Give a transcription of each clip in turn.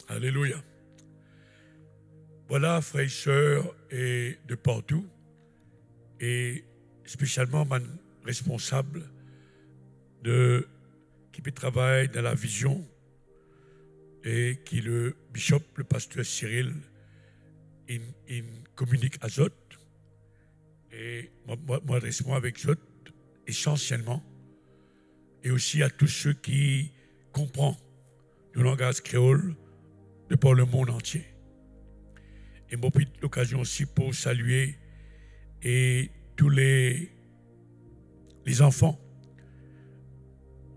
Alléluia. Voilà, frères et sœurs, et de partout, et spécialement mon responsable qui peut travailler dans la vision, et qui le bishop, le pasteur Cyril, il communique à Zot, et moi reste avec Zot, essentiellement, et aussi à tous ceux qui comprennent le langage créole de par le monde entier. Et moi, puis l'occasion aussi pour saluer et tous les enfants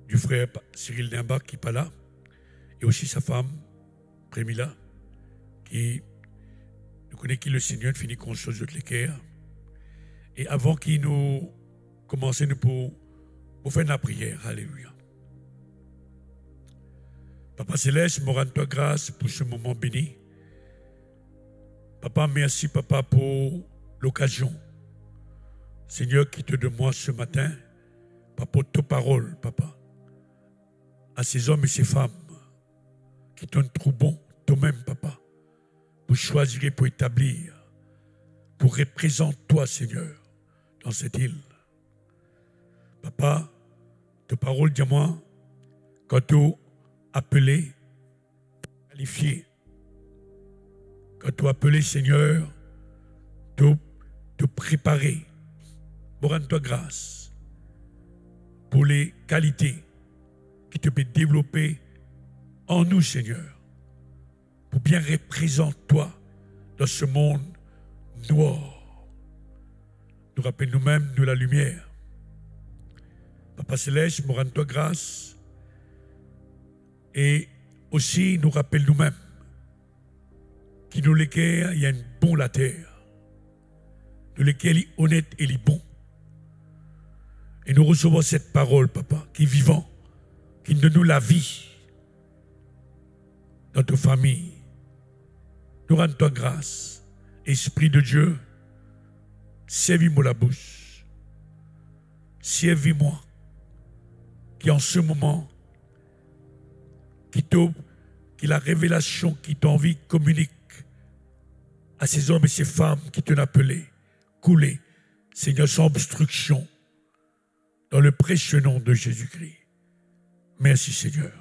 du frère Cyril Dimba qui n'est pas là, et aussi sa femme, Prémila, qui nous connaît qui le Seigneur finit qu'on chose de l'équerre. Et avant qu'il nous commence pour faire la prière, alléluia. Papa Céleste, me rends-toi grâce pour ce moment béni. Papa, merci, Papa, pour l'occasion. Seigneur, qui te donne moi ce matin, Papa, pour ta parole, Papa, à ces hommes et ces femmes qui t'ont trop bon, toi-même, Papa, pour choisir et pour établir, pour représenter toi, Seigneur, dans cette île. Papa, ta parole, dis-moi, quand tu appelé, qualifié, quand tu appelé, Seigneur, te préparer, pour rendre-toi grâce pour les qualités qui te peuvent développer en nous, Seigneur, pour bien représenter toi dans ce monde noir. Nous rappelle nous-mêmes de la lumière. Papa Céleste, me rends-toi grâce et aussi nous rappelle nous-mêmes qui nous lesquels il y a une bonne la terre, de lesquels il est honnête et il est bon. Et nous recevons cette parole, Papa, qui est vivant, qui donne nous la vie dans notre famille. Nous rendons grâce. Esprit de Dieu, servis-moi la bouche. Servis-moi, qui en ce moment, qui la révélation qui t'envie communique à ces hommes et ces femmes qui t'ont appelé, couler, Seigneur, sans obstruction, dans le précieux nom de Jésus-Christ. Merci, Seigneur.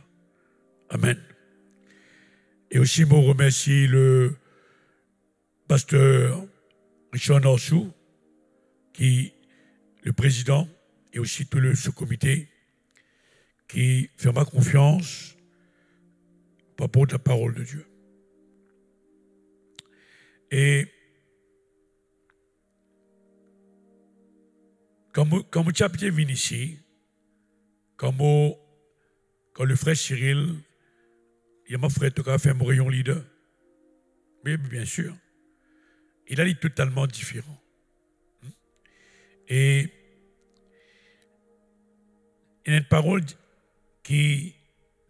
Amen. Et aussi, je remercie le pasteur Richard Norsou, qui le président, et aussi tout le sous-comité, qui fait ma confiance par rapport à la parole de Dieu. Et quand mon chapitre vient ici, quand le frère Cyril, il y a mon frère qui a fait un rayon leader, mais bien sûr, il a dit totalement différent. Et il y a une parole qui,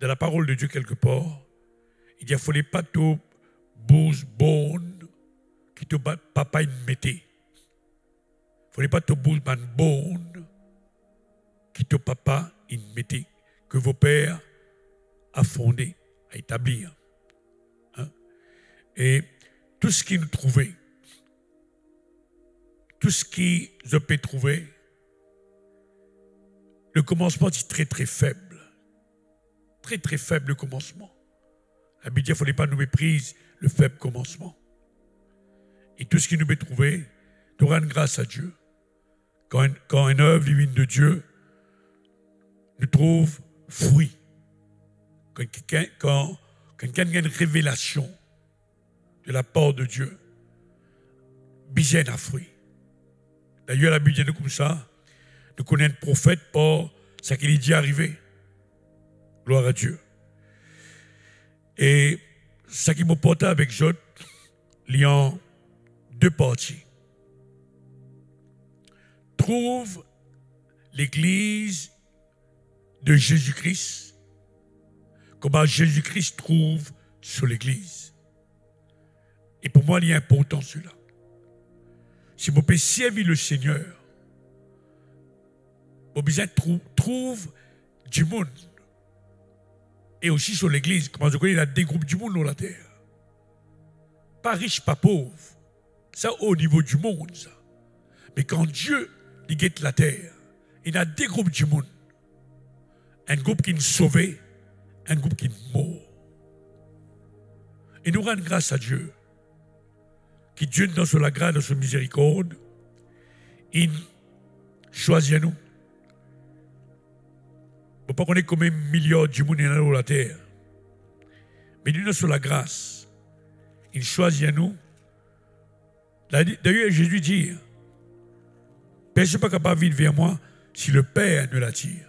dans la parole de Dieu quelque part, il dit, il ne fallait pas tout bouge bonne qui te papa il mettait. Il ne fallait pas tout bouge bonne qui te papa il mettait, que vos pères a fondé, a établi. Hein? Et tout ce qu'ils nous trouvaient, tout ce qu'ils ont pu trouver, le commencement est très très faible. Très très faible le commencement. La Bible dit qu'il ne fallait pas nous mépriser le faible commencement. Et tout ce qui nous peut trouver, nous rendre grâce à Dieu. Quand une œuvre divine de Dieu nous trouve fruit. Quand quelqu'un a une révélation de la part de Dieu, bien à fruit. D'ailleurs, la Bible dit comme ça, nous connaissons le prophète pour ce qu'il dit arrivé. Gloire à Dieu. Et ce qui me porte avec Jot, il y a deux parties. Trouve l'église de Jésus-Christ, comment Jésus-Christ trouve sur l'église. Et pour moi, il est important cela. Si vous pouvez servir le Seigneur, vous besoin trouve du monde Et aussi sur l'église. Comment je connais, il y a des groupes du monde dans la terre. Pas riche, pas pauvre. Ça au niveau du monde, ça. Mais quand Dieu il guette la terre, il y a des groupes du monde. Un groupe qui nous sauve, un groupe qui nous mort. Et nous rendons grâce à Dieu. Qui Dieu dans la grâce, dans sa miséricorde, il choisit nous. On ne peut pas connaître combien de milliards de monde dans la terre. Mais nous, sur la grâce, il choisit nous. D'ailleurs, Jésus dit, personne n'est pas capable de vivre vers moi si le Père ne l'attire.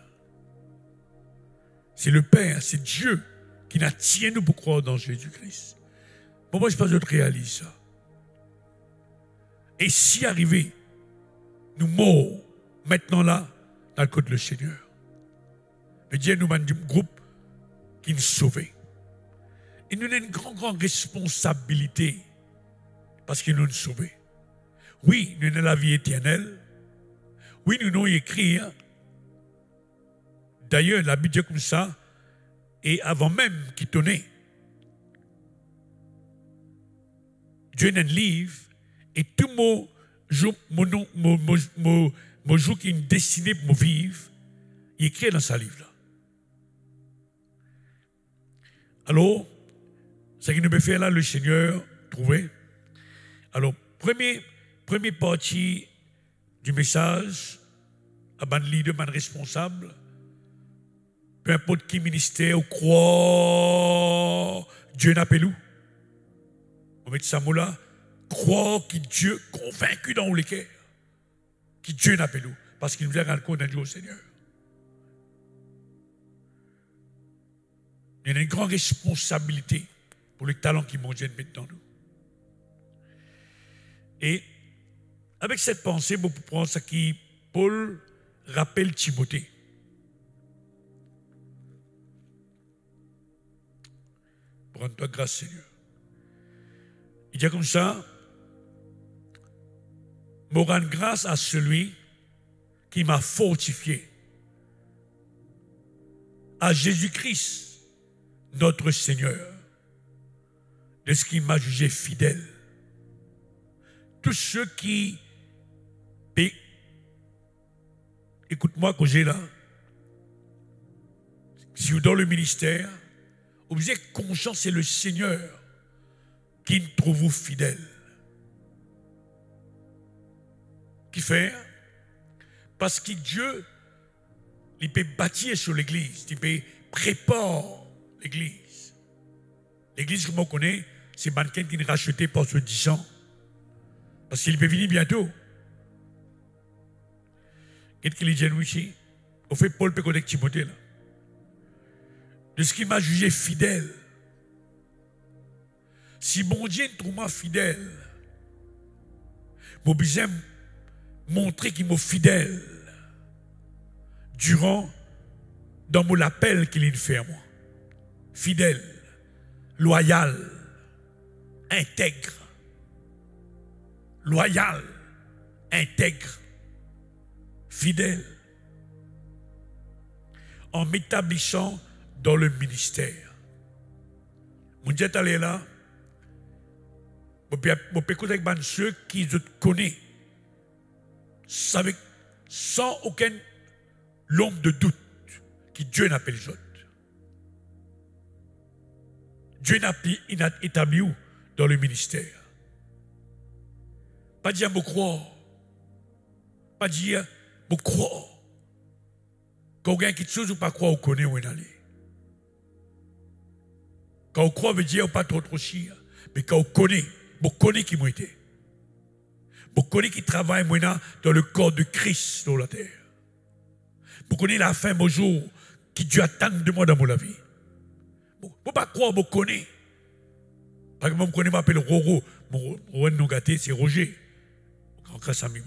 C'est le Père, c'est Dieu qui n'attire nous pour croire dans Jésus-Christ. Bon, moi, je pense que je réalise ça. Et si arrivé, nous morts, maintenant là, dans le code le Seigneur. Mais Dieu nous m'a un groupe qui nous sauve. Et nous avons une grande responsabilité parce qu'il nous a sauvés. Oui, nous avons la vie éternelle. Oui, nous avons écrit. D'ailleurs, la Bible dit comme ça, et avant même qu'il tournait, Dieu a un livre, et tout mon jour qui est destiné pour vivre, il écrit dans sa livre-là. Alors, ce qu'il nous peut faire là, le Seigneur, trouver. Alors, première partie du message, à ban leader, ban responsable, peu importe qui ministère ou croire, Dieu n'appelle où. On met ça mot là, croire que Dieu, convaincu dans le cœur, que Dieu n'appelle où. Parce qu'il nous a rendu compte d'un Dieu au Seigneur. Il y a une grande responsabilité pour le talent qui m'ont Dieu mettre dans nous. Et avec cette pensée, vous pouvez prendre ce qui Paul rappelle Timothée. Rends-toi grâce, Seigneur. Il dit comme ça, me rends grâce à celui qui m'a fortifié, à Jésus-Christ, notre Seigneur, de ce qui m'a jugé fidèle. Tous ceux qui, écoute-moi quand j'ai là, si vous êtes dans le ministère, vous êtes conscient, c'est le Seigneur qui nous trouve fidèle. Qui fait? Parce que Dieu, il peut bâtir sur l'église, il peut préparer l'église. L'église, comme on connaît, c'est mannequin qui est racheté par ce 10 ans. Parce qu'il peut venir bientôt. Qu'est-ce qu'il dit nous ici? Au fait, Paul peut connaître Timothée là. De ce qui m'a jugé fidèle. Si mon Dieu trouve moi fidèle, je besoin montrer qu'il m'a fidèle durant dans mon appel qu'il fait à moi. Fidèle, loyal, intègre. Loyal, intègre, fidèle. En m'établissant dans le ministère. Mon Dieu est allé là. Je peux écouter avec ceux qui te connaissent sans aucun l'ombre de doute que Dieu n'appelle les autres. Dieu n'a établi où? Dans le ministère. Pas dire me croire. Pas dire me croire. Quand on a quelque chose ou pas croire, on connaît où on est allé. Quand on croit, on veut dire pas trop chier. Mais quand on connaît qui m'a été. On connaît qui travaille dans le corps de Christ dans la terre. On connaît la fin, mon jour, qui Dieu attend de moi dans mon vie. On ne peut pas croire, on connaît. Par exemple, on connaît, m'appelle Roro. Mon nom gâté, c'est Roger. Grâce à moi.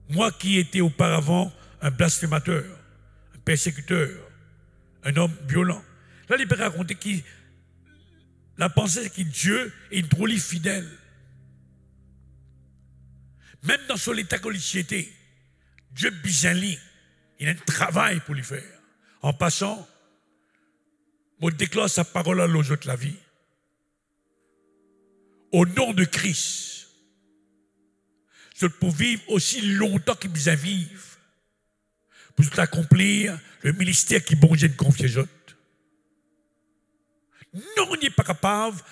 Moi qui étais auparavant un blasphémateur, un persécuteur, un homme violent. Là, il peut raconter que la pensée, c'est que Dieu est une trop fidèle. Même dans son état que était, Dieu bisenlit. Il a un travail pour lui faire. En passant, Je déclare sa parole à l'autre de la vie. Au nom de Christ, je peux vivre aussi longtemps qu'il besoin vivre pour accomplir le ministère qui bon Dieu confié aux autres. Non, on n'est pas capable de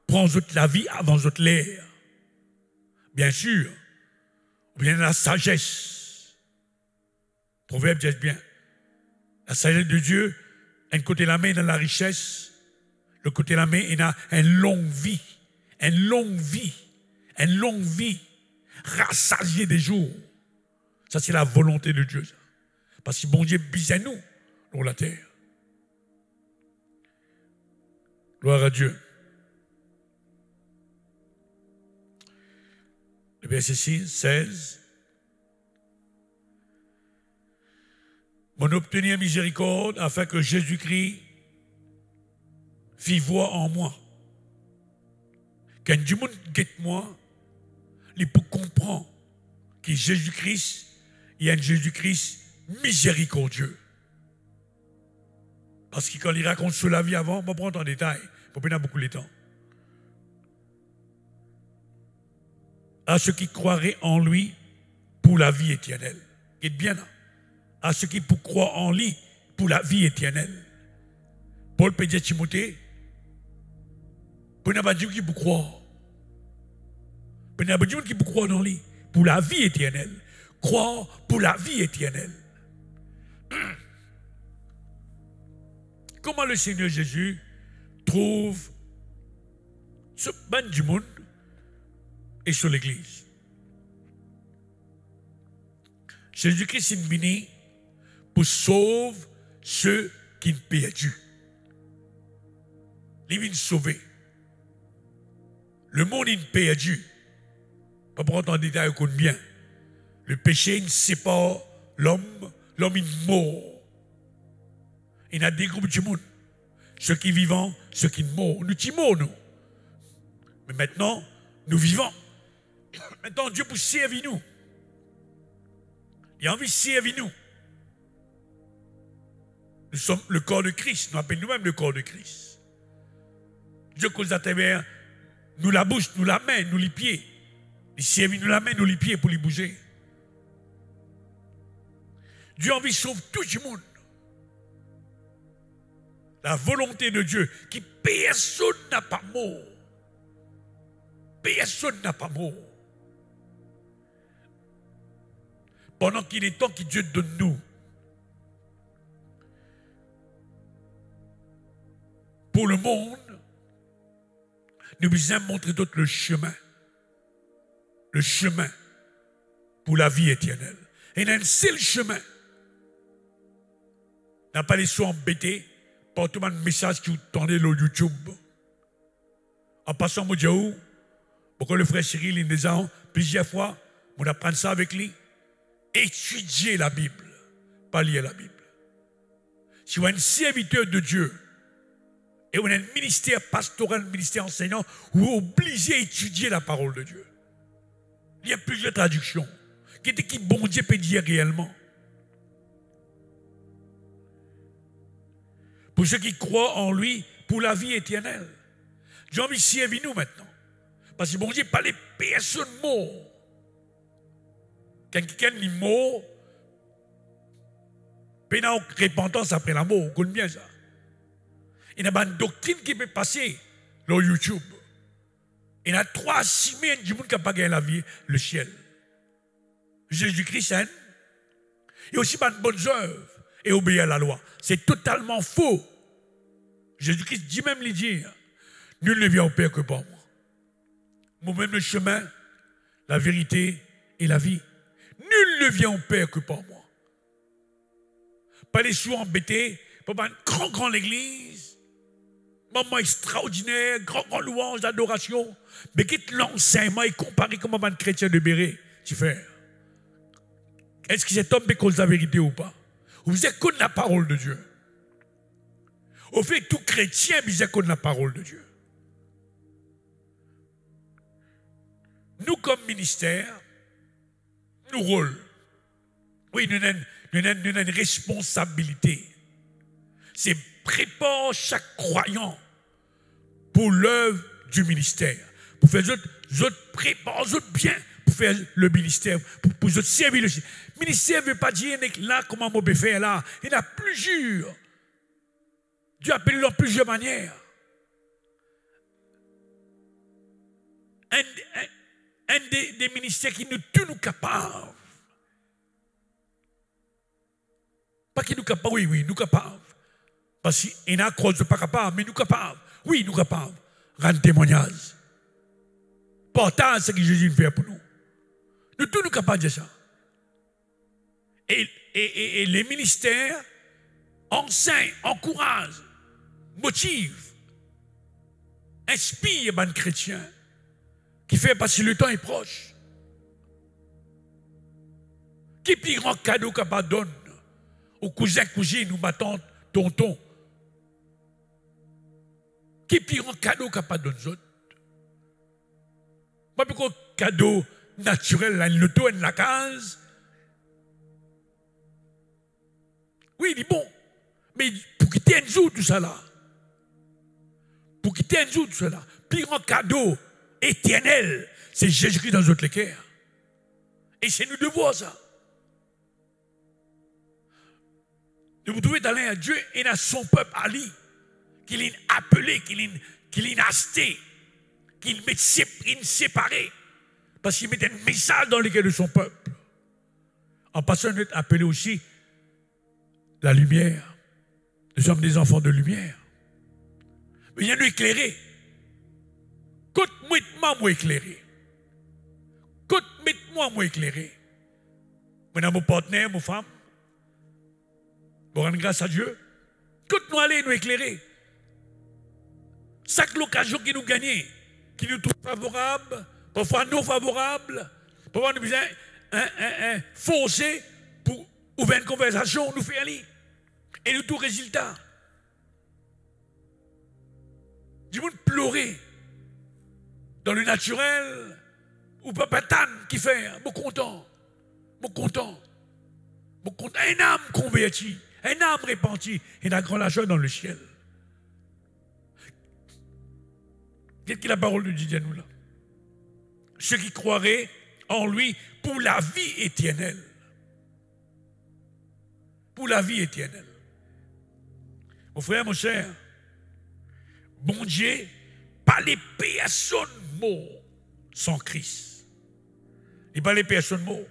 prendre la vie avant l'air. Bien sûr, ou bien la sagesse. Proverbe dit bien. La sagesse de Dieu, un côté de la main, il a la richesse. Le côté de la main, il a une longue vie. Une longue vie. Une longue vie. Rassasié des jours. Ça, c'est la volonté de Dieu. Ça. Parce que bon Dieu bise à nous dans la terre. Gloire à Dieu. Le verset 16. Mon obtenir miséricorde afin que Jésus-Christ fit voir en moi. Quand du monde guette moi, il peut comprendre que Jésus-Christ, il y a un Jésus-Christ miséricordieux. Parce que quand il raconte sur la vie avant, on va prendre en détail, pour pas beaucoup de temps. À ceux qui croiraient en lui pour la vie éternelle. Qui est bien là. À ceux qui pour croire en lui pour la vie éternelle. Paul peut dire Timothée, pour ne pas dire qui pour croire. Pour ne pas dire qui pour croire dans lui pour la vie éternelle. Croire pour la vie éternelle. Comment le Seigneur Jésus trouve ce ban du monde et sur l'Église? Jésus-Christ est venu pour sauver ceux qui sont perdus. Il vient sauver. Le monde est perdu. Pas pour entendre en détail qu'on bien. Le péché ne sépare l'homme est mort. Il y a des groupes du monde. Ceux qui vivent, ceux qui sont morts. Nous sommes morts, nous. Mais maintenant, nous vivons. Maintenant, Dieu pour servir nous. Il a envie de servir nous. Nous sommes le corps de Christ. Nous appelons nous-mêmes le corps de Christ. Dieu cause à travers nous la bouche, nous la main, nous les pieds. Il servit nous la main, nous les pieds pour les bouger. Dieu a envie de sauver tout le monde. La volonté de Dieu, qui personne n'a pas mort. Personne n'a pas mort. Pendant qu'il est temps que Dieu donne nous. Pour le monde, nous devons montrer d'autres le chemin. Le chemin pour la vie éternelle. Et il y a un seul chemin. N'a pas les soins embêtés par tout le message qui vous tendez sur YouTube. En passant, moi, je dis, pourquoi le frère Cyril, il nous a plusieurs fois, on apprend ça avec lui. Étudier la Bible, pas lire la Bible. Si vous êtes un serviteur de Dieu, et vous êtes un ministère pastoral, un ministère enseignant, vous êtes obligé à étudier la parole de Dieu. Il y a plusieurs traductions. Qu'est-ce qui bon Dieu peut dire réellement? Pour ceux qui croient en lui, pour la vie éternelle. J'ai envie de servir nous maintenant. Parce que bon Dieu, pas les personnes mortes. Quand quelqu'un est mort, il y a une repentance après la mort. Vous connaissez bien ça. Il y a une doctrine qui peut passer sur YouTube. Il y a 3 semaines du monde qui n'a pas gagné la vie, le ciel. Jésus-Christ, hein? Il y a aussi une bonne œuvre et obéir à la loi. C'est totalement faux. Jésus-Christ dit même les dire, nul ne vient au Père que par moi. Moi-même le chemin, la vérité et la vie. Nul ne vient au Père que par moi. Pas les sous embêtés, pas une grande église, moment extraordinaire, grand louange d'adoration, mais quitte l'enseignement et comparer comme un chrétien de Béret, tu fais. Est-ce que cet homme est cause la vérité ou pas? Vous êtes contre la parole de Dieu. Au fait, tout chrétien est contre la parole de Dieu. Nous, comme ministère, nous rôle. Oui, nous avons une responsabilité. C'est prépare chaque croyant pour l'œuvre du ministère. Pour faire autres prépare autres bien pour faire le ministère, pour autres servir le ministère. Ne veut pas dire là comment on peut faire là. Il y a plusieurs. Dieu appelle dans plusieurs manières. Un des ministères qui nous capables. Pas qui nous capables, oui, nous capables. Parce qu'il y a croix de pas capable, mais nous capables. Oui, nous capables. Rendre témoignage. Partage ce que Jésus fait pour nous. Nous tous nous capables de ça. Et les ministères enseignent, encouragent, motivent, inspirent les chrétiens qui fait parce que le temps est proche. Qui plus grand cadeau qu'on donne aux cousins, cousines, ou ma tante, tonton? Qui plus grand cadeau qu'on donne aux autres? Pas plus grand cadeau naturel, là, le taux la case. Oui, il dit bon, mais pour quitter un jour tout ça là, pour quitter un jour tout ça là, plus grand cadeau éternel, c'est Jésus-Christ dans notre cœur. Et c'est nous devoir ça. Nous vous trouvez dans l'un à Dieu et dans son peuple à lui, qu'il est appelé, qu'il est acheté, qu'il met séparé, parce qu'il met un message dans le cœur de son peuple. En passant, nous être appelé aussi la lumière. Nous sommes des enfants de lumière. Mais il y a nous éclairer. Côte-moi éclairé. Côte-moi éclairé. Maintenant, mon partenaire, mon femme, pour rendre grâce à Dieu, côte-nous aller nous éclairer. Chaque occasion qui nous gagne, qui nous trouve favorable, parfois non favorable, parfois nous besoin forcer pour ouvrir une conversation, nous fait aller. Et nous tout résultat. Du monde pleurer dans le naturel, ou papa Tan qui fait, mon content, un âme convertie, un âme repentie, et la grande joie dans le ciel. Qu'est-ce que la parole nous dit à nous là? Ceux qui croiraient en lui pour la vie éternelle. Pour la vie éternelle. Mon frère, mon cher, bon Dieu, pas les personnes mortes sans Christ. Il pas les personnes mortes.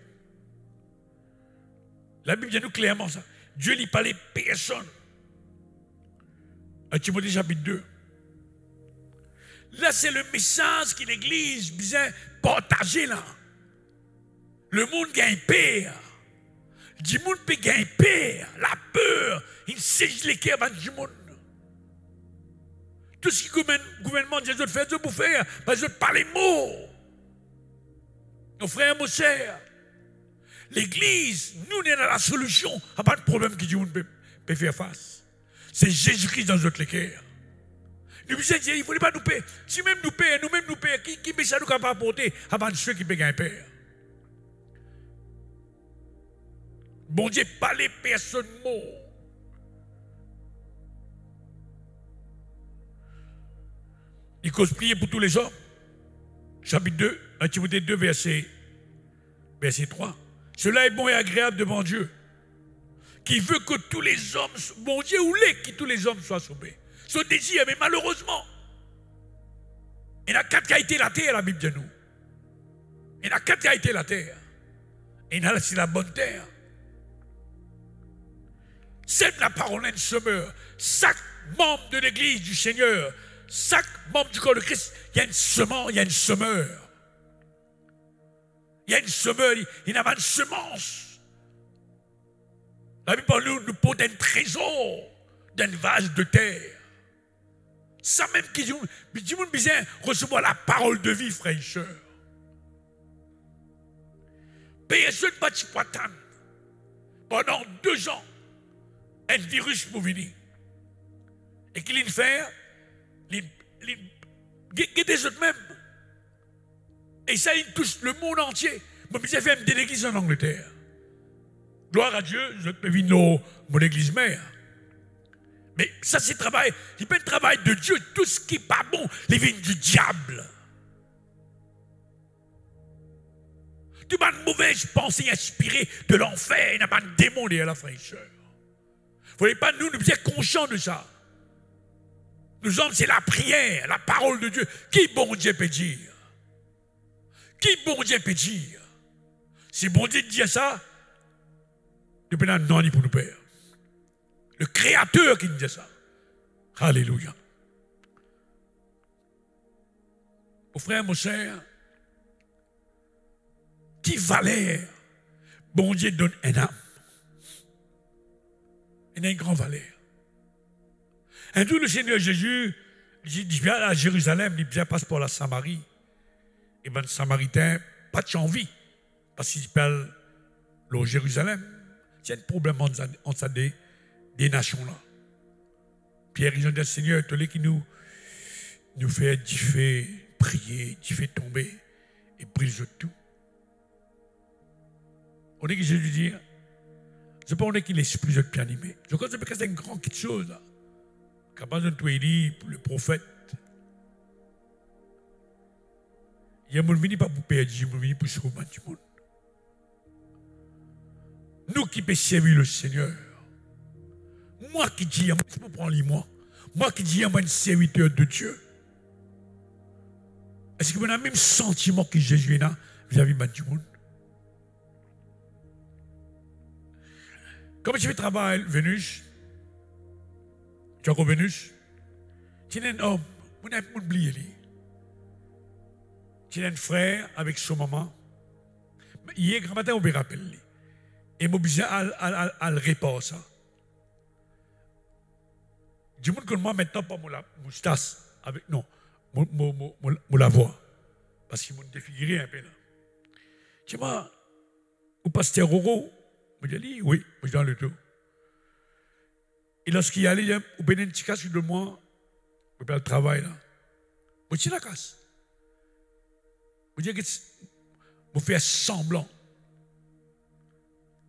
La Bible dit nous clairement ça. Dieu n'y pas les personnes. À Timothée chapitre 2. Là, c'est le message que l'Église besoin partager là. Le monde gagne peur. Du monde peut gagner peur. La peur, il saisit les cœurs du monde. Tout ce que le gouvernement de Jésus fait, pour faire, parce que par les mots. Nos frères, nos sœurs, l'Église, nous, on est dans la solution à pas de problème que Dieu peut faire face. C'est Jésus-Christ dans notre cœur. Nous disons, il ne faut pas nous payer. Si même nous payons, nous-mêmes nous payons, qui peut ça nous capable apporter à part ceux qui peuvent gagner peur? Bon Dieu, pas les personnes mortes. Il cause prier pour tous les hommes. Chapitre 2, 1 Timothée 2, verset 3. Cela est bon et agréable devant Dieu, qui veut que tous les hommes, bon Dieu voulait que tous les hommes soient sauvés. Ce désir, mais malheureusement, il y a 4 qualités la terre, la Bible de nous. Il y a 4 qualités la terre. Il y a aussi la bonne terre. C'est la parole d'un semeur. Chaque membre de l'église du Seigneur, chaque membre du corps de Christ, il y a une semence, il y a une semeur. Il y a une semeur, il y a une semence. La Bible nous porte un trésor d'un vase de terre. Ça même qui dit, nous besoin recevoir la parole de vie, frères et sœurs. Personne ne bâtit pas tant. Pendant 2 ans, un virus pour venir. Et qu'il vient faire, il des autres même. Et ça, il touche le monde entier. Moi, je fais des églises en Angleterre. Gloire à Dieu, je peux venir mon église mère. Mais ça, c'est travail. C'est pas le travail de Dieu. Tout ce qui n'est pas bon, les vignes du diable. Tu as une mauvaise pensée inspirée de l'enfer. Il n'y a pas de démon derrière la fraîcheur. Il ne faut pas nous être conscients de ça. Nous hommes, c'est la prière, la parole de Dieu. Qui bon Dieu peut dire? Qui bon Dieu peut dire? Si bon Dieu dit ça, nous pouvons non ni pour nous père. Le Créateur qui nous dit ça. Alléluia. Mon frère, mon cher, qui valeur bon Dieu donne un âme? Il a une grande valeur. Un jour, le Seigneur Jésus, il vient à Jérusalem, il passe par la Samarie. Et bien, le Samaritain, pas de envie, parce qu'il parle le Jérusalem. Il y a un problème entre des nations-là. Pierre, ils ont dit, Seigneur, tu qui nous fait prier, tu fait tomber, et brise tout. On est que Jésus dit, je ne sais pas qu'il est l'esprit de bien animé. Je crois que c'est une grande chose. Là. Quand on a dit pour le prophète, il y a mon venu pas pour perdre, il y a mon venu pour sauver du monde. Nous qui pouvons servir le Seigneur, moi qui dis, je peux prendre moi qui dis, moi un serviteur de Dieu. Est-ce que vous avez le même sentiment que Jésus a vis-à-vis du monde? Comme tu fais travail, Vénus, tu as Vénus, tu es un homme, vous n'avez pas oublié. Tu es un frère avec son maman. Hier, grand matin, on peut rappeler. Et je suis à le répondre ça. Du monde que moi, maintenant, pas mon moustache, avec, non, mon la voix. Parce qu'il m'a défiguré un peu là. Tu vois, au pasteur Roro, je dis oui, je suis dans le tout. Et lorsqu'il y allait, au bénin de casse de moi, je vais le travail là. Je suis la casse. Je dis que je fais semblant.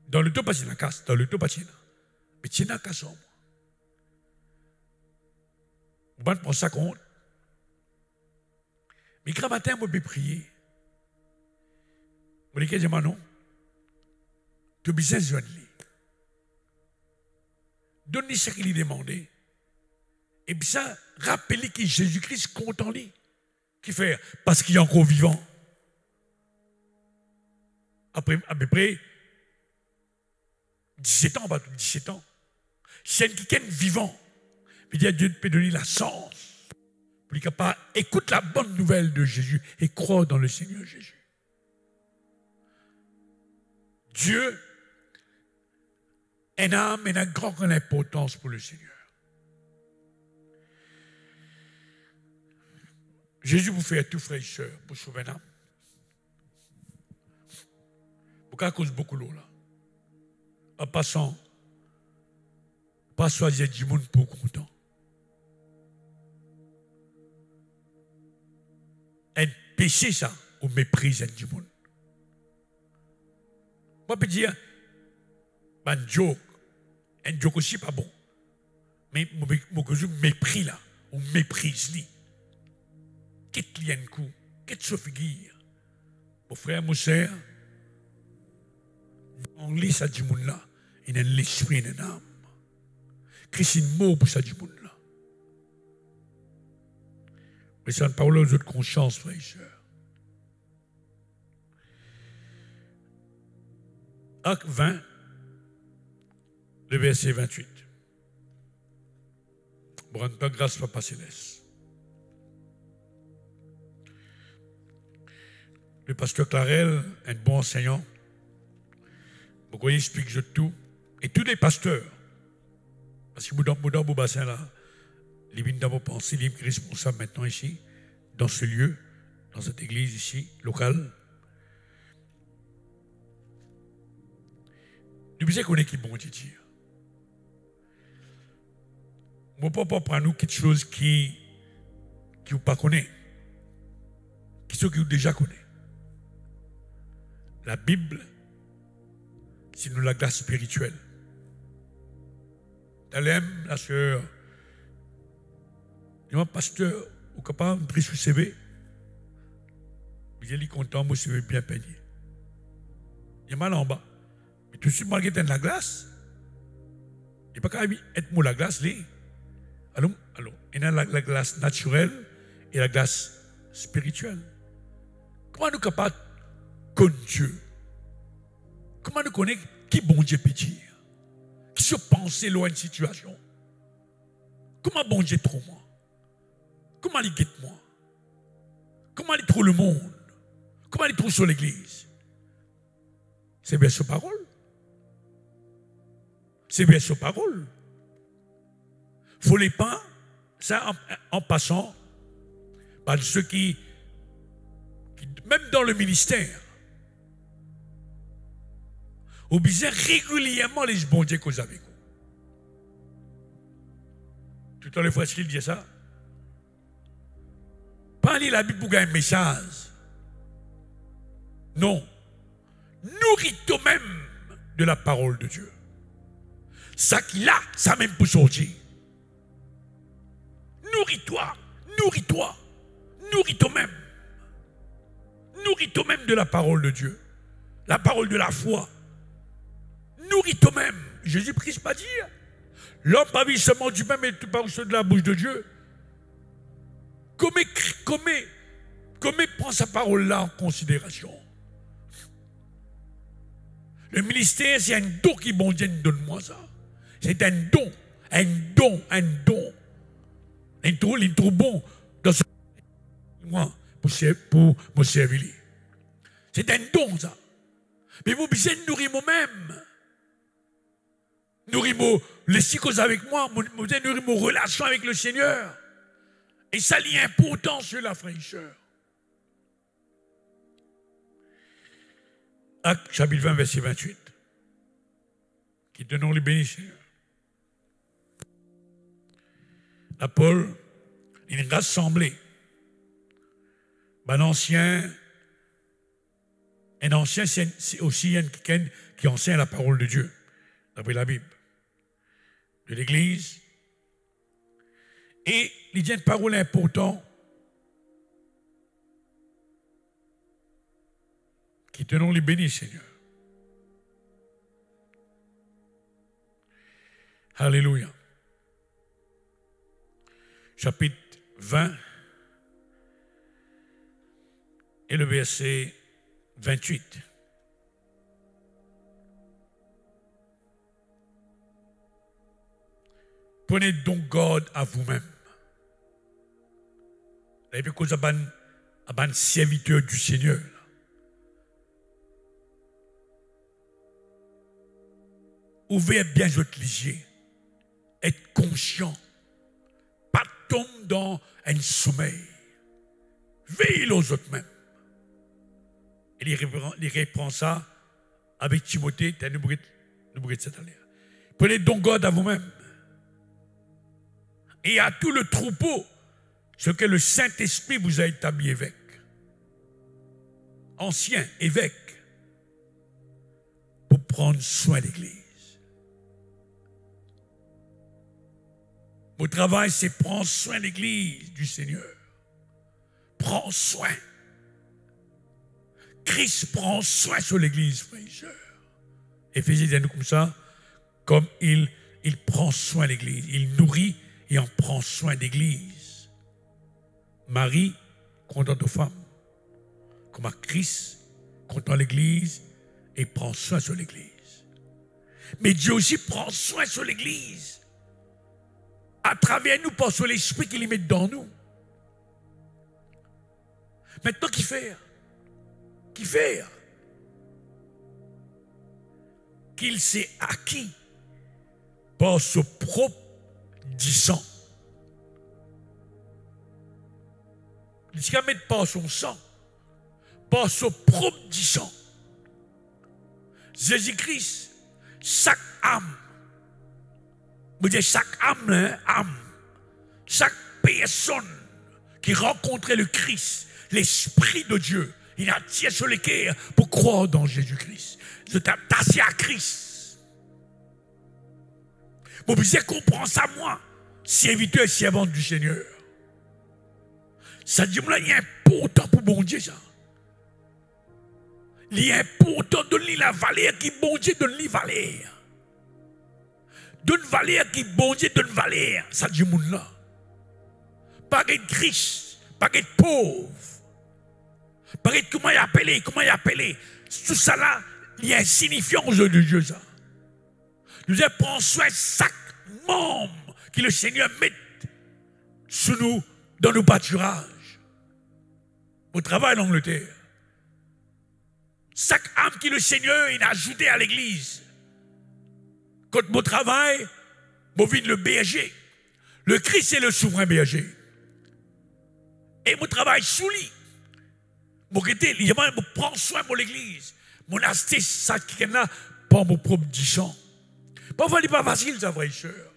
Dans le tout, pas la casse, dans le tout, pas là. Mais tu n'as qu'à ça. Je ne prends ça compte. Mais grand matin, je peux prier. Je dis que non. Tu as besoin de joindre. Donne-lui ce qu'il lui demandait. Et puis ça, rappelez que Jésus-Christ compte en lui. Qui fait? Parce qu'il est encore vivant. Après, à peu près 17 ans, pas 17 ans. C'est quelqu'un vivant. Puis Dieu peut donner la chance. Pour qu'il capable écoute la bonne nouvelle de Jésus et croit dans le Seigneur Jésus. Dieu a une grande importance pour le Seigneur. Jésus vous fait tout frère et soeur pour sauver un âme. Pourquoi cause beaucoup l'eau là? En passant, pas choisir du monde pour content. Un péché ça, ou méprise du monde. Moi, je peux dire, un joke aussi pas bon. Mais je mépris là, ou méprise lui. Qu'est-ce qu'il y a un coup? Qu'est-ce que figure? Mon frère, mon sœur, on lit ça du monde là, il y a l'esprit et l'âme. Christ est mort pour ça du monde là. Mais ça ne parle pas aux autres consciences, frères et sœurs. Acte 20, le verset 28. Bon, rendre pas grâce, Papa Céleste. Le pasteur Clarel, un bon enseignant, pourquoi il explique tout, et tous les pasteurs, parce que dans mon bassin là, les vignes dans vos pensées, les responsables maintenant ici, dans ce lieu, dans cette église ici, locale. Nous savons qu'on est qui bon Dieu dire. Mon papa prend nous quelque chose qui vous pas connaît, qui vous déjà connaît. La Bible, c'est nous la grâce spirituelle. Talem, la sœur Je dis, pasteur, vous capable de sur CV? Je dis, content, mon CV bien peigné. Il y a mal en bas. Mais tout de suite, malgré la glace, il n'y a pas qu'à être mou la glace, là. Alors, il y a la glace naturelle et la glace spirituelle. Comment nous sommes capables de connaître Dieu? Comment nous connaissons qui bon Dieu peut dire? Qui se pense loin de situation? Comment bon Dieu trouve moi? Comment il guette moi? Comment il trouve le monde? Comment il trouve sur l'église? C'est bien sa parole. C'est bien sa parole. Il faut les pas, ça en passant, par ceux qui, même dans le ministère, obligent régulièrement les bons dieux cause avec vous. Tout à l'heure, fois qu'il dit ça. Pas lire la Bible pour gagner un message. Non. Nourris-toi même de la parole de Dieu. Ça qu'il a, ça même pour sortir. Nourris-toi, nourris-toi, nourris-toi même. Nourris-toi même de la parole de Dieu. La parole de la foi. Nourris-toi même. Jésus-Christ m'a dit, l'homme pas vit seulement du pain, mais tout par de la bouche de Dieu. Comment prend sa parole-là en considération? Le ministère, c'est un don qui bon Dieu nous donne-moi ça. C'est un don, un don, un don. Il trouve bon dans ce moi pour me servir. C'est un don ça. Mais vous besoin de nourrir moi-même. Nourrir les cycles avec moi, vous besoin de nourrir mon relation avec le Seigneur. Et ça lie important sur la fraîcheur. Acte chapitre 20, verset 28. Qui te nom les bénisseurs. La Paul, il rassemblé. Un ancien, c'est aussi quelqu'un qui enseigne la parole de Dieu, d'après la Bible, de l'Église. Et il dit une parole importante qui te nom les bénis, Seigneur. Alléluia. Chapitre 20 et le verset 28. Prenez donc garde à vous-même. Et puis, cause à un serviteur du Seigneur. Ouvrez bien votre lisier. Être conscient. Pas tomber dans un sommeil. Veillez aux autres mêmes. Et il reprend ça avec Timothée. Prenez donc garde à vous-même. Et à tout le troupeau, ce que le Saint-Esprit vous a établi évêque. Ancien évêque. Pour prendre soin de l'Église. Mon travail, c'est prendre soin de l'Église du Seigneur. Prends soin. Christ prend soin sur l'Église, frères et sœurs. Éphésiens dit nous comme ça, comme il prend soin de l'Église. Il nourrit et en prend soin de l'Église. Marie, contente aux femmes. Comme Christ, content l'Église et prend soin sur l'Église. Mais Dieu aussi prend soin sur l'Église. À travers nous, par l'Esprit qu'il met dans nous. Maintenant, qui faire? Qui faire? Qu'il s'est acquis par ce propre du sang. Il s'est mettre par son sang, par ce propre du sang. Jésus-Christ, chaque âme, vous dites chaque âme, chaque personne qui rencontrait le Christ, l'Esprit de Dieu, il a tiré sur les cœurs pour croire dans Jésus-Christ. Je t'ai tassé à Christ. Vous pouvez comprendre ça, moi, serviteur et servante du Seigneur. Ça dit, il est important pour bon Dieu, ça. Il est important de donner la valeur qui bon Dieu donne la valeur. Donne valeur qui bon Dieu donne valeur. Ça dit, moun là. Pas être riche, pas être pauvre. Pas être comment il appelé. Tout ça là, il est insignifiant aux yeux de Dieu, ça. Nous devons prendre soin de chaque membre que le Seigneur met sur nous, dans nos pâturages. Au travail en Angleterre. Chaque âme que le Seigneur il a ajouté à l'église. Quand mon travail, mon vie le berger. Le Christ est le souverain berger. Et mon travail sous lui. Mon côté, il prend soin de l'église. Mon acheté ça qui est là, par mon propre disant. Parfois, il n'est pas facile, ça, frère et soeur.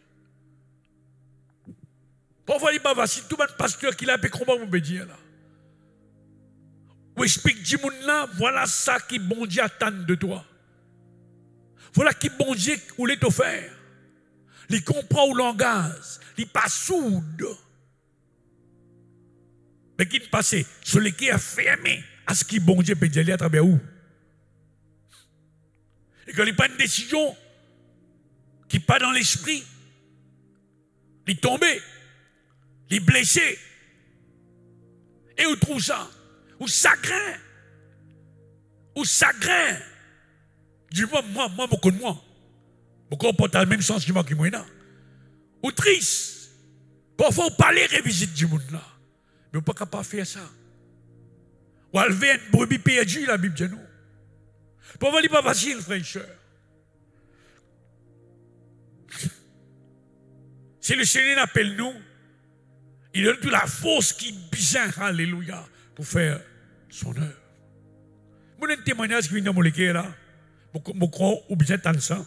Parfois, il n'est pas facile. Tout le monde pasteur qui l'a fait, comment vous me dire là? Ou explique du monde là, voilà ça qui bon Dieu attend de toi. Voilà qui bon Dieu voulait te faire. Il comprend le langage, il n'est pas sourd. Mais qui passe sur les qui a fermé à ce qui bon Dieu peut dire à travers où. Et quand il prend une décision qui n'est pas dans l'esprit, il est tombé, il est blessé. Et où trouve ça? Ou chagrin. Ou chagrin. Du moins, moi, je connais moi. Je comporte dans le même sens que moi qui suis là. Ou triste. Parfois, on parle révisite du monde là. Mais on ne peut pas faire ça. Ou enlever une brebis perdue, la Bible dit nous. Parfois, il n'est pas facile, frère et soeur. Si le Seigneur appelle nous, il donne toute la force qui besoin, alléluia, pour faire son œuvre. Mon témoignage qui vient dans mon équipe là, mon croix ou bien tant de ça.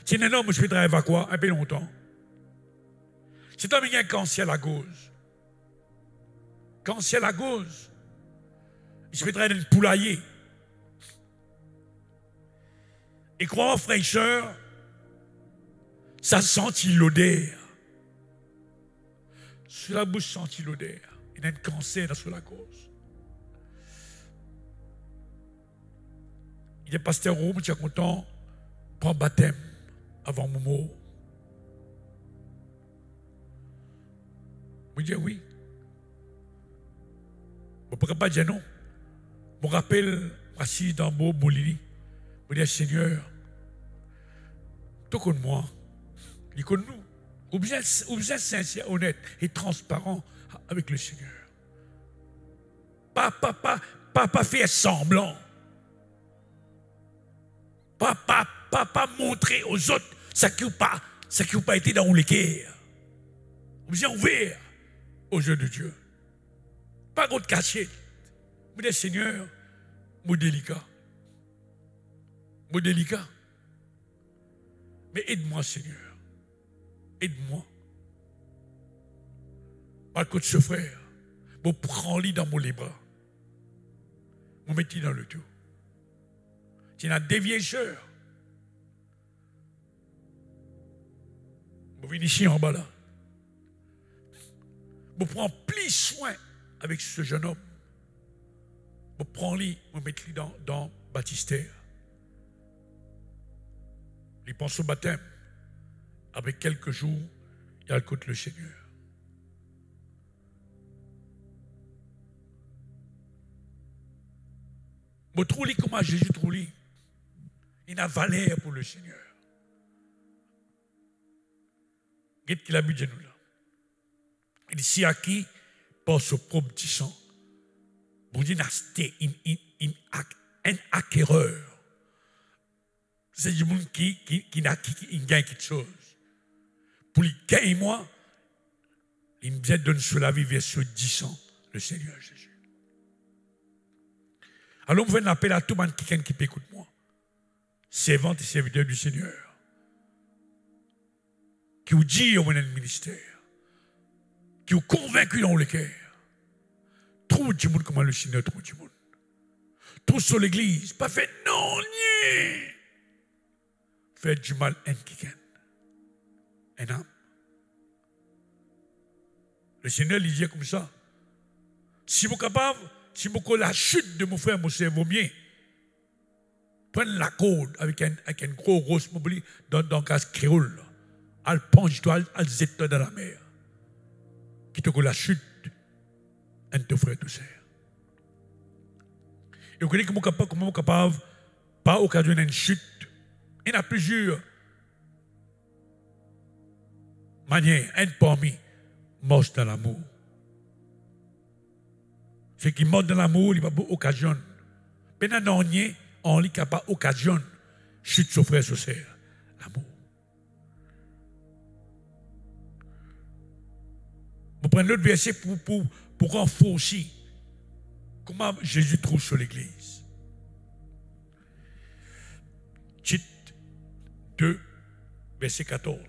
C'est un homme, je fais travailler avec quoi, un peu longtemps. C'est un homme qui a un cancer à la gauche. Cancer à la gauche. Il se fait travailler dans une poulailler. Et crois en fraîcheur, ça sentit l'odeur. Sur la bouche sentit l'odeur. Il y a un cancer sur la cause. Il est pasteur Rome, tu es content, prends baptême avant mon mot. Je dis oui. Je ne pourrais pas dire non. Je me rappelle, assis dans mon lit, je dis Seigneur, tu connais moi, il connaît nous. Ou bien sincère, honnête et transparent avec le Seigneur. Pas faire semblant. Pas montrer aux autres ce qui n'a pas été dans le cœur. Ou bien ouvert aux yeux de Dieu. Pas contre cachette. Vous dites Seigneur, mon délicat. Mon délicat. Mais aide-moi, Seigneur. Aide-moi. Par contre, ce frère, je prends-le dans mon bras. Je mets-le dans le tout. Tu as des vieilleurs. Je viens ici en bas là. Je prends plus soin avec ce jeune homme. Je prends-le, je mets-le dans le baptistère. Il pense au baptême. Après quelques jours, il écoute le Seigneur. Je trouve comment Jésus trouve. Il a valeur pour le Seigneur. Qu'est-ce qu'il a mis de nous là? Il dit, si à qui, par son propre petit sang, bon Dieu n'a été un acquéreur. C'est du monde qui gagne quelque chose. Pour lui gagner moi, il me donne sur la vie vers ce 10 ans, le Seigneur Jésus. Alors, on fait un appel à tout le monde qui peut écouter moi. Servante et serviteur du Seigneur. Qui vous dit au ministère. Qui vous convaincu dans le cœur. Trouve du monde comment le Seigneur trouve du monde. Trouve sur l'église. Pas fait non, nier. Fait du mal un qui gagne. Un âme. Le Seigneur lui dit comme ça. Si vous êtes capable, si vous avez la chute de mon frère, mon cerveau mien, prenez la corde avec un gros rose mobile dans le gaz créole. Elle penche toi, elle zette dans la mer. Qui te la chute, un de tes frères tout ça. Et vous connaissez comment capable, pas occasionner une chute. Il y a plusieurs manières. Un parmi mort dans l'amour. Ceux qui meurent dans l'amour, il n'y a pas d'occasion. Pendant qu'on on n'y a pas d'occasion. Chute sur frère, sur sœur. L'amour. Vous prenez l'autre verset pour renforcer comment Jésus trouve sur l'église. Tite 2, verset 14.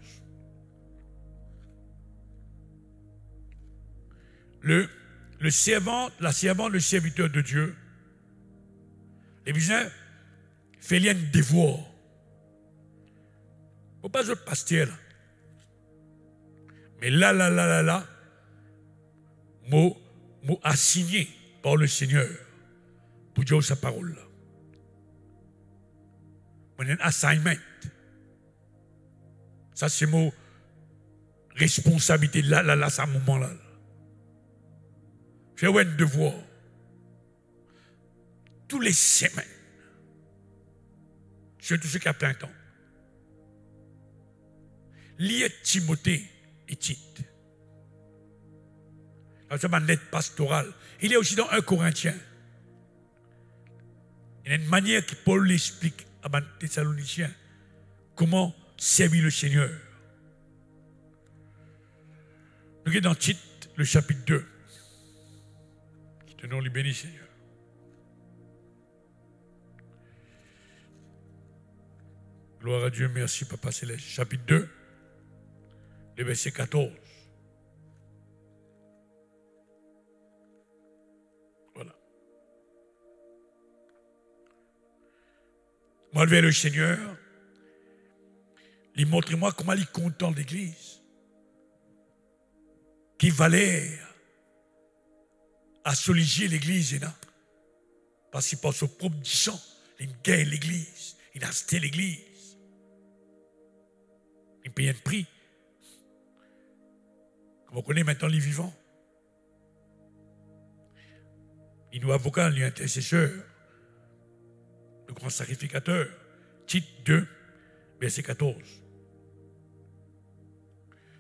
Le servant, la servante, le serviteur de Dieu, les visins, fait lien dévore. Faut pas être pasteur. Mais là, mot assigné par le Seigneur pour dire sa parole là. Un assignment. Ça c'est mon responsabilité là, ça moment là. J'ai un devoir. Tous les semaines. Surtout ceux qui ont plein temps. Lire Timothée et Tite. C'est ma lettre pastorale. Il est aussi dans 1 Corinthiens. Il y a une manière que Paul l'explique à les Thessaloniciens comment servir le Seigneur. Nous sommes dans Tite, le chapitre 2. Que nous les bénis, Seigneur. Gloire à Dieu, merci, Papa Céleste. Chapitre 2, le verset 14. Voilà. Moi, vers le Seigneur, il montre-moi comment il est content de l'église. Qui valait à solidifier l'église, parce qu'il par son propre sang, il gagne l'église, il a acheté l'église. Il paye un prix. Comme on connaît maintenant les vivants. Il nous avocat, lui intercesseur, le grand sacrificateur. Tite 2, verset 14.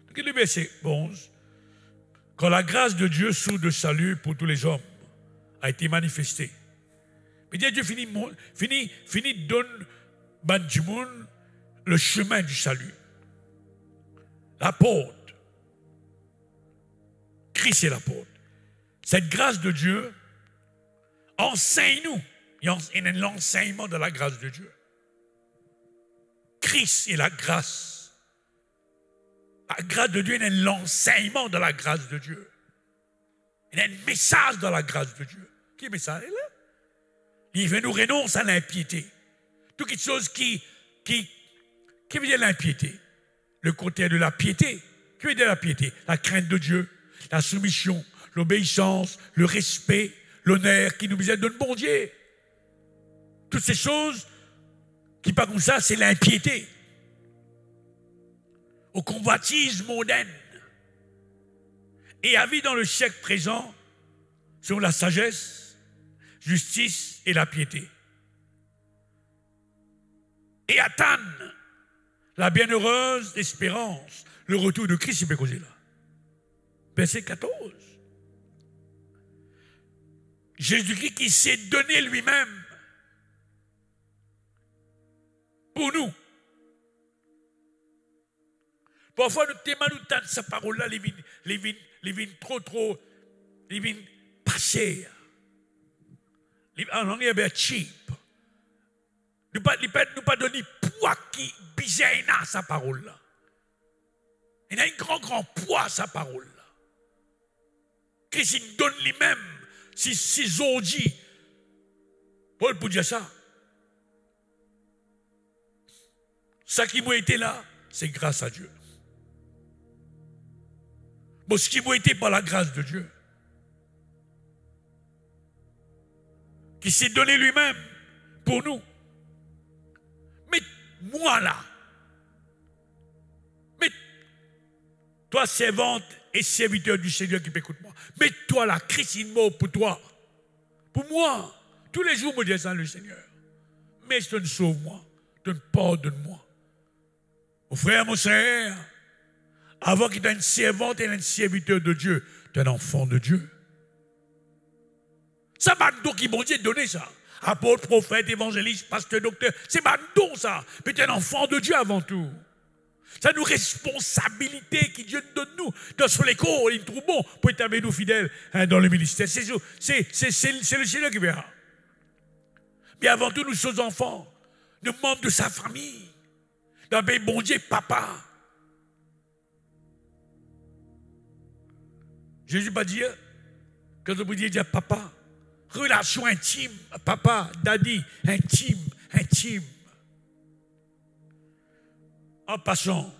Donc le verset 11. Quand la grâce de Dieu sous de salut pour tous les hommes a été manifestée. Mais Dieu finit donne du monde le chemin du salut. La porte. Christ est la porte. Cette grâce de Dieu enseigne-nous. Il y a l'enseignement de la grâce de Dieu. Christ est la grâce. La grâce de Dieu est l'enseignement de la grâce de Dieu. Il y a un message dans la grâce de Dieu. Quel message est là? Il veut nous renoncer à l'impiété. Toute chose qui veut dire l'impiété? Le côté de la piété. Que veut dire la piété? La crainte de Dieu, la soumission, l'obéissance, le respect, l'honneur qui nous vient de bon Dieu. Toutes ces choses qui parlent comme ça, c'est l'impiété. Au convoitise mondaine. Et à vie dans le siècle présent, selon la sagesse, justice et la piété. Et attendre la bienheureuse espérance, le retour de Christ, il peut causer là. Verset 14. Jésus-Christ qui s'est donné lui-même pour nous. Parfois, nous tentons sa parole-là, les vins trop, les vins passés. En langue, il y a cheap. Nous ne pas donner poids qui bizarre à sa parole-là. Il y a un grand poids à sa parole-là. Christ il donne lui-même, si aujourd'hui, Paul pour dire ça. Ça qui m'a été là, c'est grâce à Dieu. Bon, ce qui m'a été par la grâce de Dieu, qui s'est donné lui-même pour nous. Mais moi là, mais toi servante et serviteur du Seigneur qui m'écoute moi, mais toi là, Christ est mort pour toi, pour moi. Tous les jours, me dit ça le Seigneur. Mais je te sauve-moi, te pardonne-moi. Mon frère, mon frère, avant qu'il soit une servante et un serviteur de Dieu, tu es un enfant de Dieu. Ça m'a qui bon Dieu donné ça. Apôtre, prophète, évangéliste, pasteur, docteur, c'est ma don ça. Mais tu es un enfant de Dieu avant tout. C'est une responsabilité que Dieu nous donne nous dans son école, il trouve bon pour être avec nous fidèles dans le ministère. C'est le Seigneur qui verra. Mais avant tout, nous sommes enfants, nous membres de sa famille. Dans le bon Dieu, papa. Jésus va dire, quand vous dites dire papa, relation intime, papa, daddy, intime. En passant,